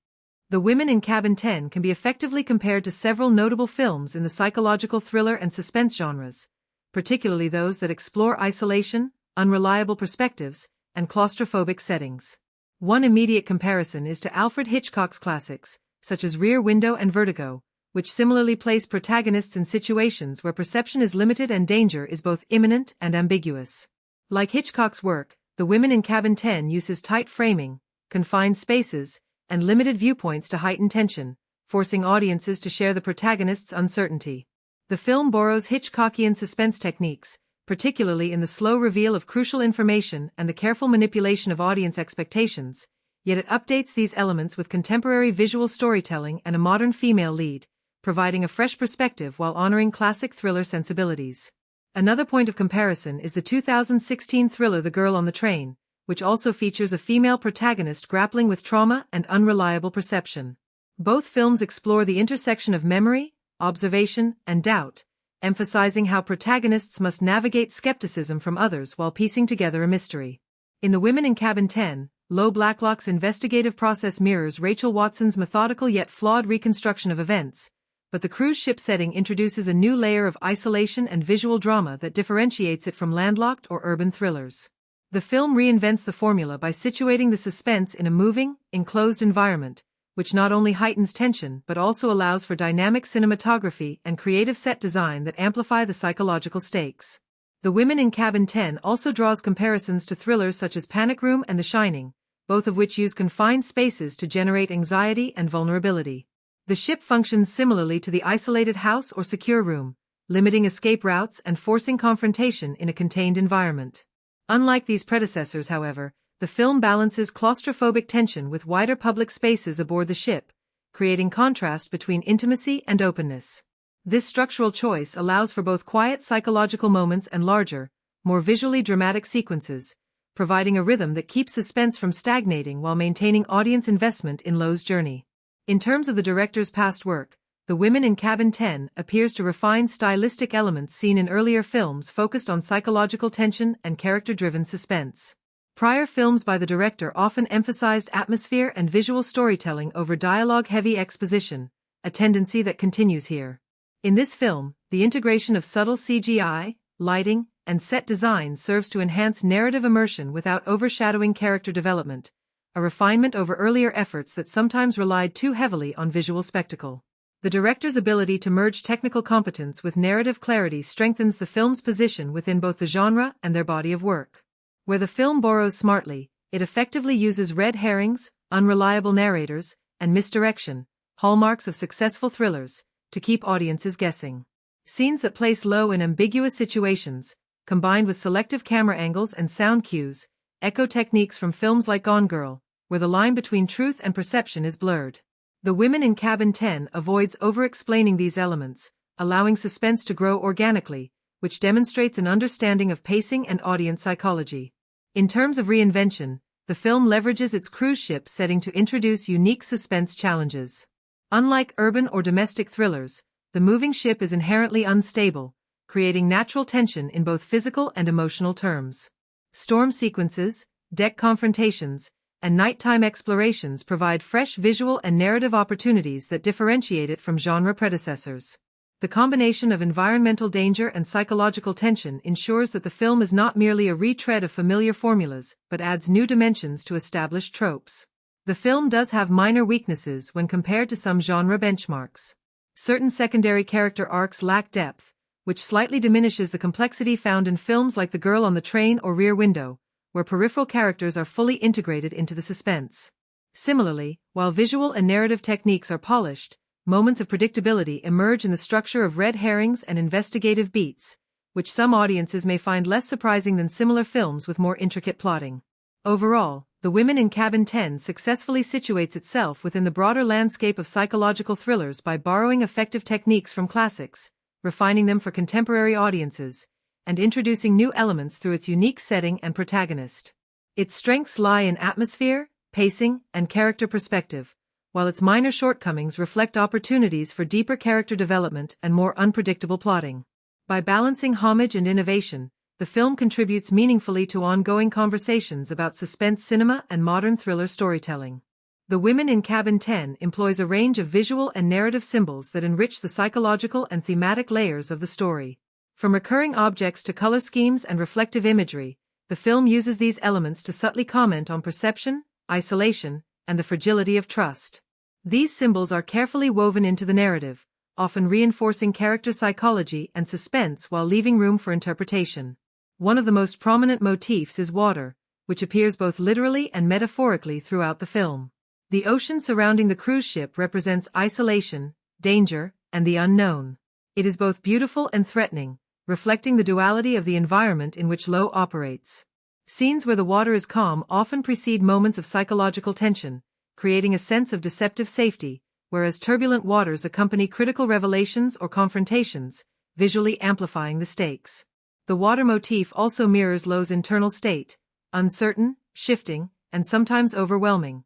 The Women in Cabin 10 can be effectively compared to several notable films in the psychological thriller and suspense genres, particularly those that explore isolation, unreliable perspectives, and claustrophobic settings. One immediate comparison is to Alfred Hitchcock's classics, such as Rear Window and Vertigo, which similarly place protagonists in situations where perception is limited and danger is both imminent and ambiguous. Like Hitchcock's work, The Women in Cabin 10 uses tight framing, confined spaces, and limited viewpoints to heighten tension, forcing audiences to share the protagonist's uncertainty. The film borrows Hitchcockian suspense techniques, particularly in the slow reveal of crucial information and the careful manipulation of audience expectations, yet it updates these elements with contemporary visual storytelling and a modern female lead, providing a fresh perspective while honoring classic thriller sensibilities. Another point of comparison is the 2016 thriller The Girl on the Train, which also features a female protagonist grappling with trauma and unreliable perception. Both films explore the intersection of memory, observation, and doubt, emphasizing how protagonists must navigate skepticism from others while piecing together a mystery. In The Women in Cabin 10, Lo Blacklock's investigative process mirrors Rachel Watson's methodical yet flawed reconstruction of events, but the cruise ship setting introduces a new layer of isolation and visual drama that differentiates it from landlocked or urban thrillers. The film reinvents the formula by situating the suspense in a moving, enclosed environment, which not only heightens tension but also allows for dynamic cinematography and creative set design that amplify the psychological stakes. The Women in Cabin 10 also draws comparisons to thrillers such as Panic Room and The Shining, both of which use confined spaces to generate anxiety and vulnerability. The ship functions similarly to the isolated house or secure room, limiting escape routes and forcing confrontation in a contained environment. Unlike these predecessors, however, the film balances claustrophobic tension with wider public spaces aboard the ship, creating contrast between intimacy and openness. This structural choice allows for both quiet psychological moments and larger, more visually dramatic sequences, providing a rhythm that keeps suspense from stagnating while maintaining audience investment in Lo's journey. In terms of the director's past work, The Women in Cabin 10 appears to refine stylistic elements seen in earlier films focused on psychological tension and character-driven suspense. Prior films by the director often emphasized atmosphere and visual storytelling over dialogue-heavy exposition, a tendency that continues here. In this film, the integration of subtle CGI, lighting, and set design serves to enhance narrative immersion without overshadowing character development, a refinement over earlier efforts that sometimes relied too heavily on visual spectacle. The director's ability to merge technical competence with narrative clarity strengthens the film's position within both the genre and their body of work. Where the film borrows smartly, it effectively uses red herrings, unreliable narrators, and misdirection, hallmarks of successful thrillers, to keep audiences guessing. Scenes that place Lo in ambiguous situations, combined with selective camera angles and sound cues, echo techniques from films like Gone Girl, where the line between truth and perception is blurred. The Women in Cabin 10 avoids over-explaining these elements, allowing suspense to grow organically, which demonstrates an understanding of pacing and audience psychology. In terms of reinvention, the film leverages its cruise ship setting to introduce unique suspense challenges. Unlike urban or domestic thrillers, the moving ship is inherently unstable, creating natural tension in both physical and emotional terms. Storm sequences, deck confrontations, and nighttime explorations provide fresh visual and narrative opportunities that differentiate it from genre predecessors. The combination of environmental danger and psychological tension ensures that the film is not merely a retread of familiar formulas, but adds new dimensions to established tropes. The film does have minor weaknesses when compared to some genre benchmarks. Certain secondary character arcs lack depth, which slightly diminishes the complexity found in films like The Girl on the Train or Rear Window, where peripheral characters are fully integrated into the suspense. Similarly, while visual and narrative techniques are polished, moments of predictability emerge in the structure of red herrings and investigative beats, which some audiences may find less surprising than similar films with more intricate plotting. Overall, The Women in Cabin 10 successfully situates itself within the broader landscape of psychological thrillers by borrowing effective techniques from classics, refining them for contemporary audiences, and introducing new elements through its unique setting and protagonist. Its strengths lie in atmosphere, pacing, and character perspective, while its minor shortcomings reflect opportunities for deeper character development and more unpredictable plotting. By balancing homage and innovation, the film contributes meaningfully to ongoing conversations about suspense cinema and modern thriller storytelling. The Women in Cabin 10 employs a range of visual and narrative symbols that enrich the psychological and thematic layers of the story. From recurring objects to color schemes and reflective imagery, the film uses these elements to subtly comment on perception, isolation, and the fragility of trust. These symbols are carefully woven into the narrative, often reinforcing character psychology and suspense while leaving room for interpretation. One of the most prominent motifs is water, which appears both literally and metaphorically throughout the film. The ocean surrounding the cruise ship represents isolation, danger, and the unknown. It is both beautiful and threatening, reflecting the duality of the environment in which Lo operates. Scenes where the water is calm often precede moments of psychological tension, creating a sense of deceptive safety, whereas turbulent waters accompany critical revelations or confrontations, visually amplifying the stakes. The water motif also mirrors Lo's internal state, uncertain, shifting, and sometimes overwhelming,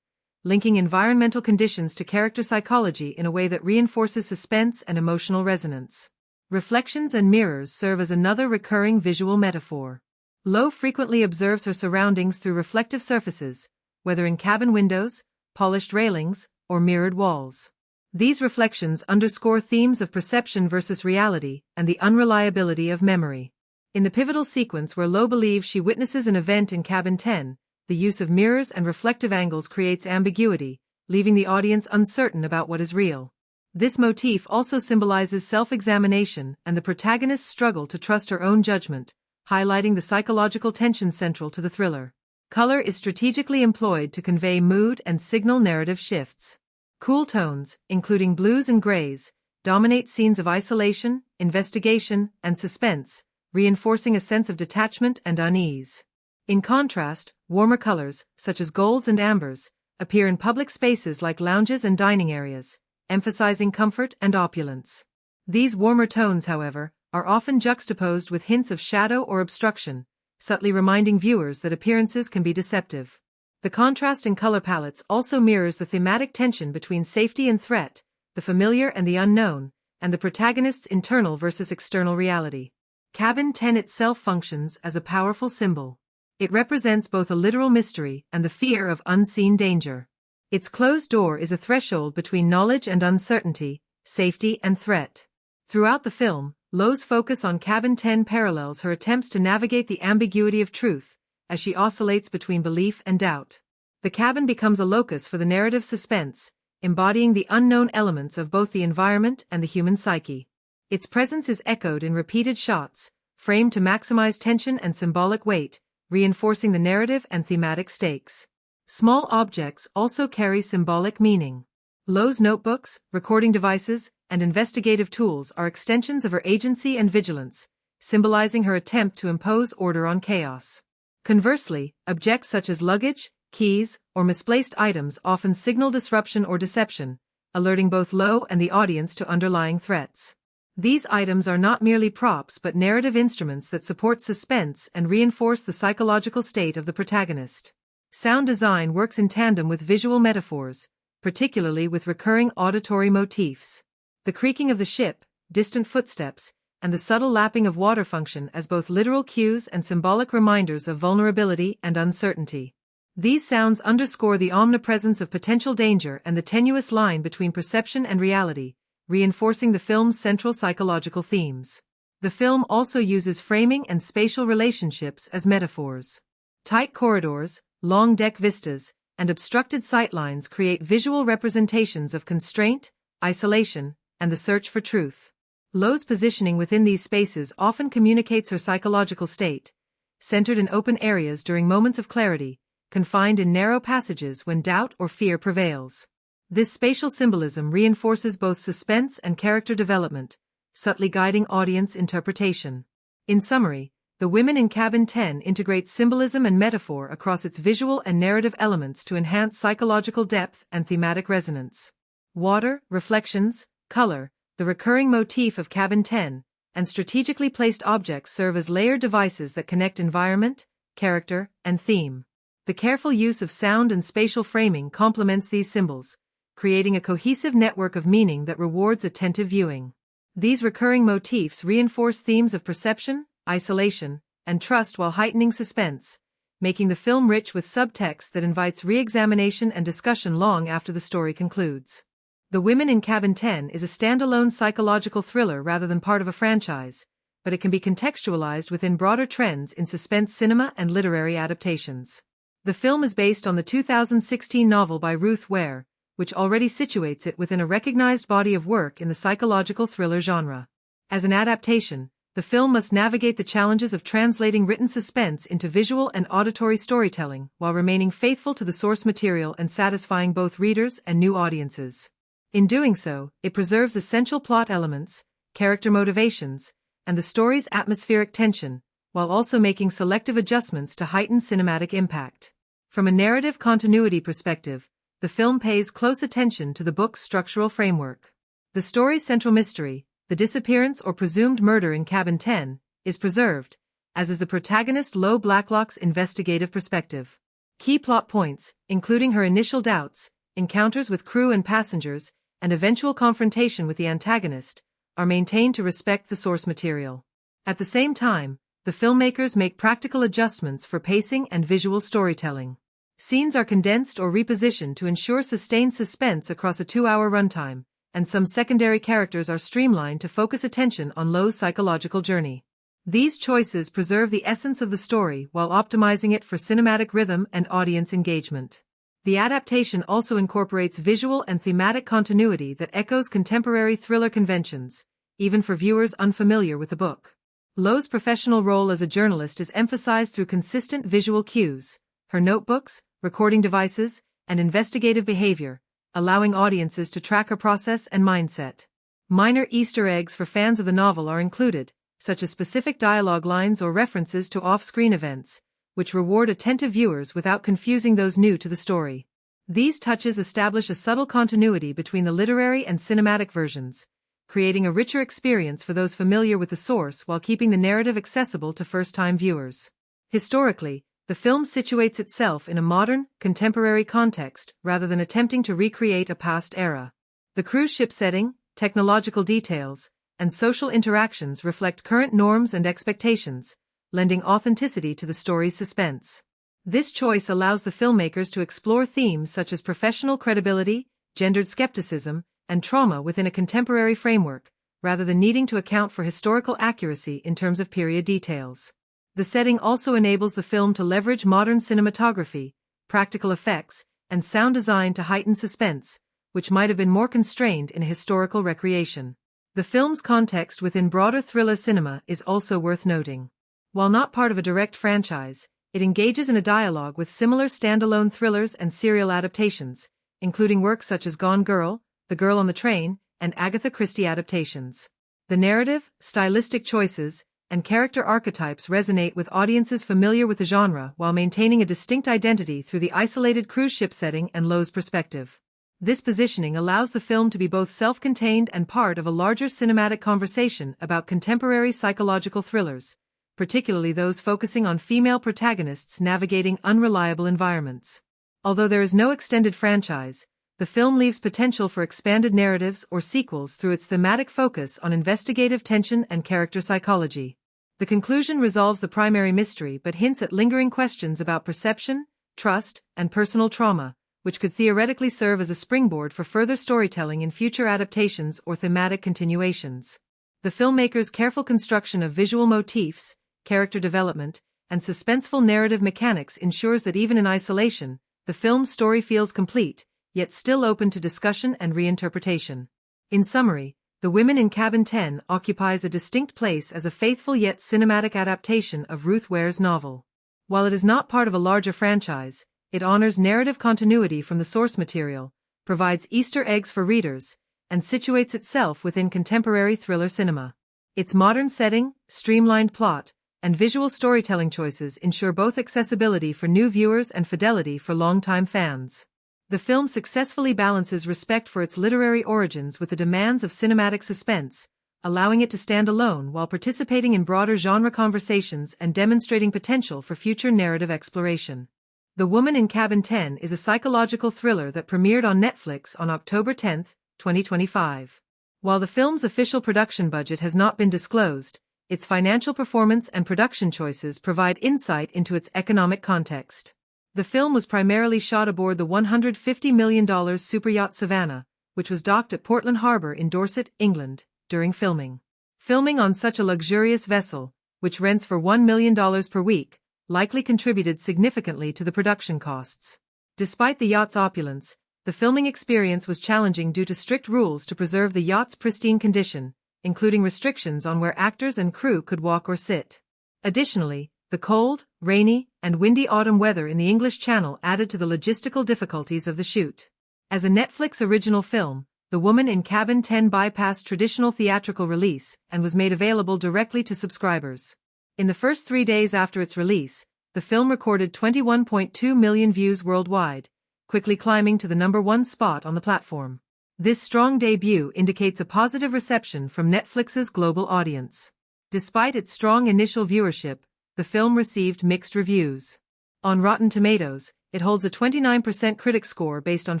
linking environmental conditions to character psychology in a way that reinforces suspense and emotional resonance. Reflections and mirrors serve as another recurring visual metaphor. Lo frequently observes her surroundings through reflective surfaces, whether in cabin windows, polished railings, or mirrored walls. These reflections underscore themes of perception versus reality and the unreliability of memory. In the pivotal sequence where Lo believes she witnesses an event in Cabin 10, the use of mirrors and reflective angles creates ambiguity, leaving the audience uncertain about what is real. This motif also symbolizes self-examination and the protagonist's struggle to trust her own judgment, highlighting the psychological tension central to the thriller. Color is strategically employed to convey mood and signal narrative shifts. Cool tones, including blues and grays, dominate scenes of isolation, investigation, and suspense, reinforcing a sense of detachment and unease. In contrast, warmer colors, such as golds and ambers, appear in public spaces like lounges and dining areas, emphasizing comfort and opulence. These warmer tones, however, are often juxtaposed with hints of shadow or obstruction, subtly reminding viewers that appearances can be deceptive. The contrast in color palettes also mirrors the thematic tension between safety and threat, the familiar and the unknown, and the protagonist's internal versus external reality. Cabin 10 itself functions as a powerful symbol. It represents both a literal mystery and the fear of unseen danger. Its closed door is a threshold between knowledge and uncertainty, safety and threat. Throughout the film, Lo's focus on Cabin 10 parallels her attempts to navigate the ambiguity of truth, as she oscillates between belief and doubt. The cabin becomes a locus for the narrative suspense, embodying the unknown elements of both the environment and the human psyche. Its presence is echoed in repeated shots, framed to maximize tension and symbolic weight, reinforcing the narrative and thematic stakes. Small objects also carry symbolic meaning. Lo's notebooks, recording devices, and investigative tools are extensions of her agency and vigilance, symbolizing her attempt to impose order on chaos. Conversely, objects such as luggage, keys, or misplaced items often signal disruption or deception, alerting both Lo and the audience to underlying threats. These items are not merely props but narrative instruments that support suspense and reinforce the psychological state of the protagonist. Sound design works in tandem with visual metaphors, particularly with recurring auditory motifs. The creaking of the ship, distant footsteps, and the subtle lapping of water function as both literal cues and symbolic reminders of vulnerability and uncertainty. These sounds underscore the omnipresence of potential danger and the tenuous line between perception and reality, reinforcing the film's central psychological themes. The film also uses framing and spatial relationships as metaphors. Tight corridors, long deck vistas, and obstructed sightlines create visual representations of constraint, isolation, and the search for truth. Lo's positioning within these spaces often communicates her psychological state, centered in open areas during moments of clarity, confined in narrow passages when doubt or fear prevails. This spatial symbolism reinforces both suspense and character development, subtly guiding audience interpretation. In summary, The Women in Cabin 10 integrates symbolism and metaphor across its visual and narrative elements to enhance psychological depth and thematic resonance. Water, reflections, color, the recurring motif of Cabin 10, and strategically placed objects serve as layered devices that connect environment, character, and theme. The careful use of sound and spatial framing complements these symbols, creating a cohesive network of meaning that rewards attentive viewing. These recurring motifs reinforce themes of perception, isolation, and trust while heightening suspense, making the film rich with subtext that invites re-examination and discussion long after the story concludes. The Women in Cabin 10 is a standalone psychological thriller rather than part of a franchise, but it can be contextualized within broader trends in suspense cinema and literary adaptations. The film is based on the 2016 novel by Ruth Ware, which already situates it within a recognized body of work in the psychological thriller genre. As an adaptation, the film must navigate the challenges of translating written suspense into visual and auditory storytelling while remaining faithful to the source material and satisfying both readers and new audiences. In doing so, it preserves essential plot elements, character motivations, and the story's atmospheric tension, while also making selective adjustments to heighten cinematic impact. From a narrative continuity perspective, the film pays close attention to the book's structural framework. The story's central mystery, the disappearance or presumed murder in Cabin 10, is preserved, as is the protagonist Lo Blacklock's investigative perspective. Key plot points, including her initial doubts, encounters with crew and passengers, and eventual confrontation with the antagonist, are maintained to respect the source material. At the same time, the filmmakers make practical adjustments for pacing and visual storytelling. Scenes are condensed or repositioned to ensure sustained suspense across a 2-hour runtime, and some secondary characters are streamlined to focus attention on Lo's psychological journey. These choices preserve the essence of the story while optimizing it for cinematic rhythm and audience engagement. The adaptation also incorporates visual and thematic continuity that echoes contemporary thriller conventions, even for viewers unfamiliar with the book. Lo's professional role as a journalist is emphasized through consistent visual cues, her notebooks, recording devices, and investigative behavior, allowing audiences to track her process and mindset. Minor Easter eggs for fans of the novel are included, such as specific dialogue lines or references to off-screen events, which reward attentive viewers without confusing those new to the story. These touches establish a subtle continuity between the literary and cinematic versions, creating a richer experience for those familiar with the source while keeping the narrative accessible to first-time viewers. Historically, the film situates itself in a modern, contemporary context rather than attempting to recreate a past era. The cruise ship setting, technological details, and social interactions reflect current norms and expectations, lending authenticity to the story's suspense. This choice allows the filmmakers to explore themes such as professional credibility, gendered skepticism, and trauma within a contemporary framework, rather than needing to account for historical accuracy in terms of period details. The setting also enables the film to leverage modern cinematography, practical effects, and sound design to heighten suspense, which might have been more constrained in a historical recreation. The film's context within broader thriller cinema is also worth noting. While not part of a direct franchise, it engages in a dialogue with similar standalone thrillers and serial adaptations, including works such as Gone Girl, The Girl on the Train, and Agatha Christie adaptations. The narrative, stylistic choices, and character archetypes resonate with audiences familiar with the genre while maintaining a distinct identity through the isolated cruise ship setting and Lowe's perspective. This positioning allows the film to be both self-contained and part of a larger cinematic conversation about contemporary psychological thrillers, particularly those focusing on female protagonists navigating unreliable environments. Although there is no extended franchise, the film leaves potential for expanded narratives or sequels through its thematic focus on investigative tension and character psychology. The conclusion resolves the primary mystery but hints at lingering questions about perception, trust, and personal trauma, which could theoretically serve as a springboard for further storytelling in future adaptations or thematic continuations. The filmmaker's careful construction of visual motifs, character development, and suspenseful narrative mechanics ensures that even in isolation, the film's story feels complete, yet still open to discussion and reinterpretation. In summary, The Women in Cabin 10 occupies a distinct place as a faithful yet cinematic adaptation of Ruth Ware's novel. While it is not part of a larger franchise, it honors narrative continuity from the source material, provides Easter eggs for readers, and situates itself within contemporary thriller cinema. Its modern setting, streamlined plot, and visual storytelling choices ensure both accessibility for new viewers and fidelity for longtime fans. The film successfully balances respect for its literary origins with the demands of cinematic suspense, allowing it to stand alone while participating in broader genre conversations and demonstrating potential for future narrative exploration. The Woman in Cabin 10 is a psychological thriller that premiered on Netflix on October 10, 2025. While the film's official production budget has not been disclosed, its financial performance and production choices provide insight into its economic context. The film was primarily shot aboard the $150 million superyacht Savannah, which was docked at Portland Harbour in Dorset, England, during filming. Filming on such a luxurious vessel, which rents for $1 million per week, likely contributed significantly to the production costs. Despite the yacht's opulence, the filming experience was challenging due to strict rules to preserve the yacht's pristine condition, including restrictions on where actors and crew could walk or sit. Additionally, the cold, rainy, and windy autumn weather in the English Channel added to the logistical difficulties of the shoot. As a Netflix original film, The Woman in Cabin 10 bypassed traditional theatrical release and was made available directly to subscribers. In the first 3 days after its release, the film recorded 21.2 million views worldwide, quickly climbing to the #1 spot on the platform. This strong debut indicates a positive reception from Netflix's global audience. Despite its strong initial viewership, the film received mixed reviews. On Rotten Tomatoes, it holds a 29% critic score based on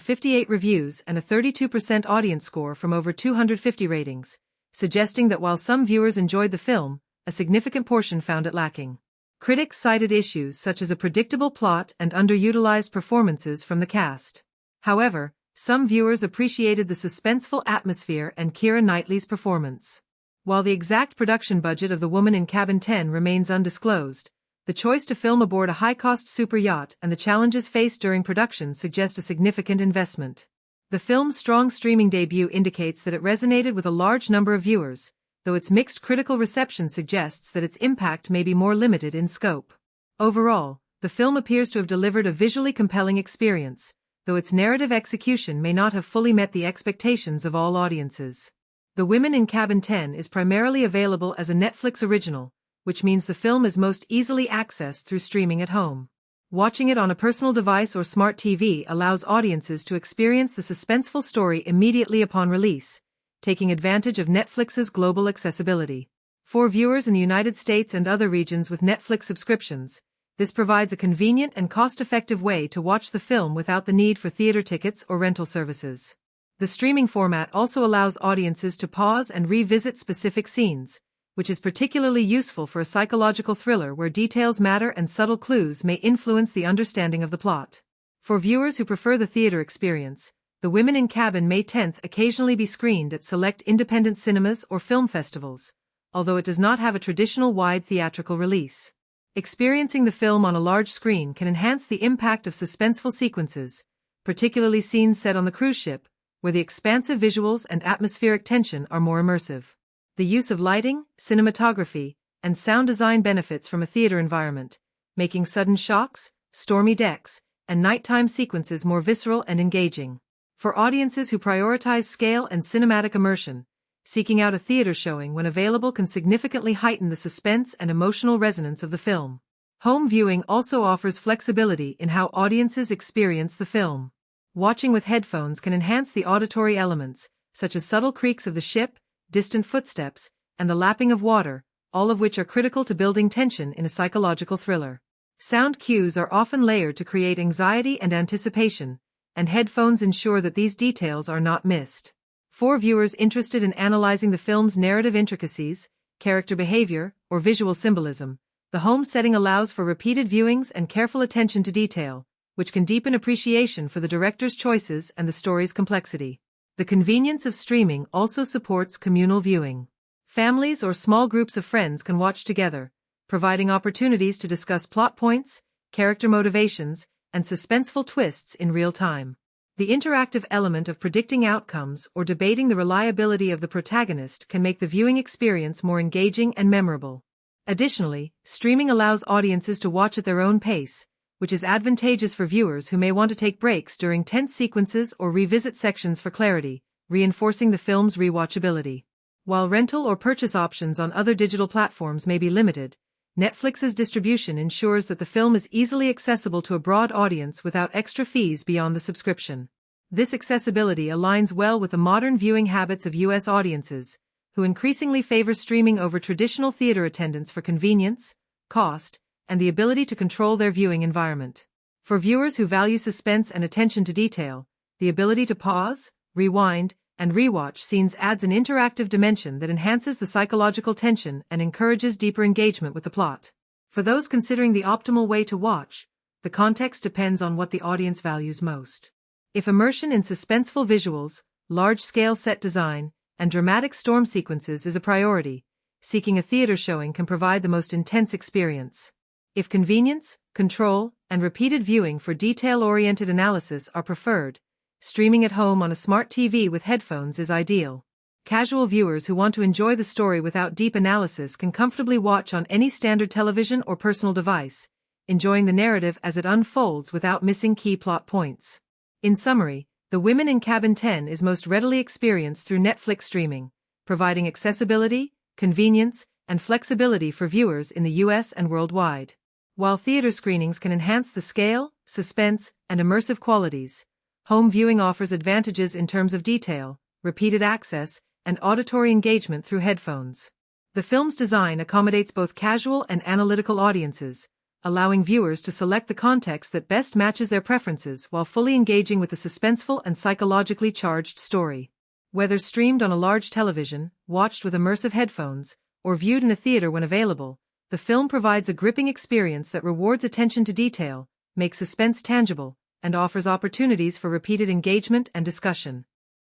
58 reviews and a 32% audience score from over 250 ratings, suggesting that while some viewers enjoyed the film, a significant portion found it lacking. Critics cited issues such as a predictable plot and underutilized performances from the cast. However, some viewers appreciated the suspenseful atmosphere and Keira Knightley's performance. While the exact production budget of The Woman in Cabin 10 remains undisclosed, the choice to film aboard a high-cost super yacht and the challenges faced during production suggest a significant investment. The film's strong streaming debut indicates that it resonated with a large number of viewers, though its mixed critical reception suggests that its impact may be more limited in scope. Overall, the film appears to have delivered a visually compelling experience, though its narrative execution may not have fully met the expectations of all audiences. The Women in Cabin 10 is primarily available as a Netflix original, which means the film is most easily accessed through streaming at home. Watching it on a personal device or smart TV allows audiences to experience the suspenseful story immediately upon release, taking advantage of Netflix's global accessibility. For viewers in the United States and other regions with Netflix subscriptions, This provides a convenient and cost-effective way to watch the film without the need for theater tickets or rental services. The streaming format also allows audiences to pause and revisit specific scenes, which is particularly useful for a psychological thriller where details matter and subtle clues may influence the understanding of the plot. For viewers who prefer the theater experience, The Women in Cabin May 10th occasionally be screened at select independent cinemas or film festivals, although it does not have a traditional wide theatrical release. Experiencing the film on a large screen can enhance the impact of suspenseful sequences, particularly scenes set on the cruise ship, where the expansive visuals and atmospheric tension are more immersive. The use of lighting, cinematography, and sound design benefits from a theater environment, making sudden shocks, stormy decks, and nighttime sequences more visceral and engaging. For audiences who prioritize scale and cinematic immersion, seeking out a theater showing when available can significantly heighten the suspense and emotional resonance of the film. Home viewing also offers flexibility in how audiences experience the film. Watching with headphones can enhance the auditory elements, such as subtle creaks of the ship, distant footsteps, and the lapping of water, all of which are critical to building tension in a psychological thriller. Sound cues are often layered to create anxiety and anticipation, and headphones ensure that these details are not missed. For viewers interested in analyzing the film's narrative intricacies, character behavior, or visual symbolism, the home setting allows for repeated viewings and careful attention to detail, which can deepen appreciation for the director's choices and the story's complexity. The convenience of streaming also supports communal viewing. Families or small groups of friends can watch together, providing opportunities to discuss plot points, character motivations, and suspenseful twists in real time. The interactive element of predicting outcomes or debating the reliability of the protagonist can make the viewing experience more engaging and memorable. Additionally, streaming allows audiences to watch at their own pace, which is advantageous for viewers who may want to take breaks during tense sequences or revisit sections for clarity, reinforcing the film's rewatchability. While rental or purchase options on other digital platforms may be limited, Netflix's distribution ensures that the film is easily accessible to a broad audience without extra fees beyond the subscription. This accessibility aligns well with the modern viewing habits of U.S. audiences, who increasingly favor streaming over traditional theater attendance for convenience, cost, and the ability to control their viewing environment. For viewers who value suspense and attention to detail, the ability to pause, rewind, and rewatch scenes adds an interactive dimension that enhances the psychological tension and encourages deeper engagement with the plot. For those considering the optimal way to watch, the context depends on what the audience values most. If immersion in suspenseful visuals, large-scale set design, and dramatic storm sequences is a priority, seeking a theater showing can provide the most intense experience. If convenience, control, and repeated viewing for detail-oriented analysis are preferred, streaming at home on a smart TV with headphones is ideal. Casual viewers who want to enjoy the story without deep analysis can comfortably watch on any standard television or personal device, enjoying the narrative as it unfolds without missing key plot points. In summary, The Women in Cabin 10 is most readily experienced through Netflix streaming, providing accessibility, convenience, and flexibility for viewers in the US and worldwide. While theater screenings can enhance the scale, suspense, and immersive qualities, home viewing offers advantages in terms of detail, repeated access, and auditory engagement through headphones. The film's design accommodates both casual and analytical audiences, allowing viewers to select the context that best matches their preferences while fully engaging with the suspenseful and psychologically charged story. Whether streamed on a large television, watched with immersive headphones, or viewed in a theater when available, the film provides a gripping experience that rewards attention to detail, makes suspense tangible, and offers opportunities for repeated engagement and discussion.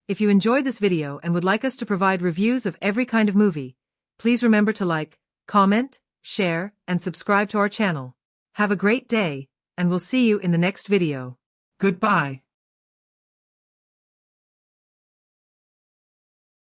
If you enjoyed this video and would like us to provide reviews of every kind of movie, please remember to like, comment, share, and subscribe to our channel. Have a great day, and we'll see you in the next video. Goodbye.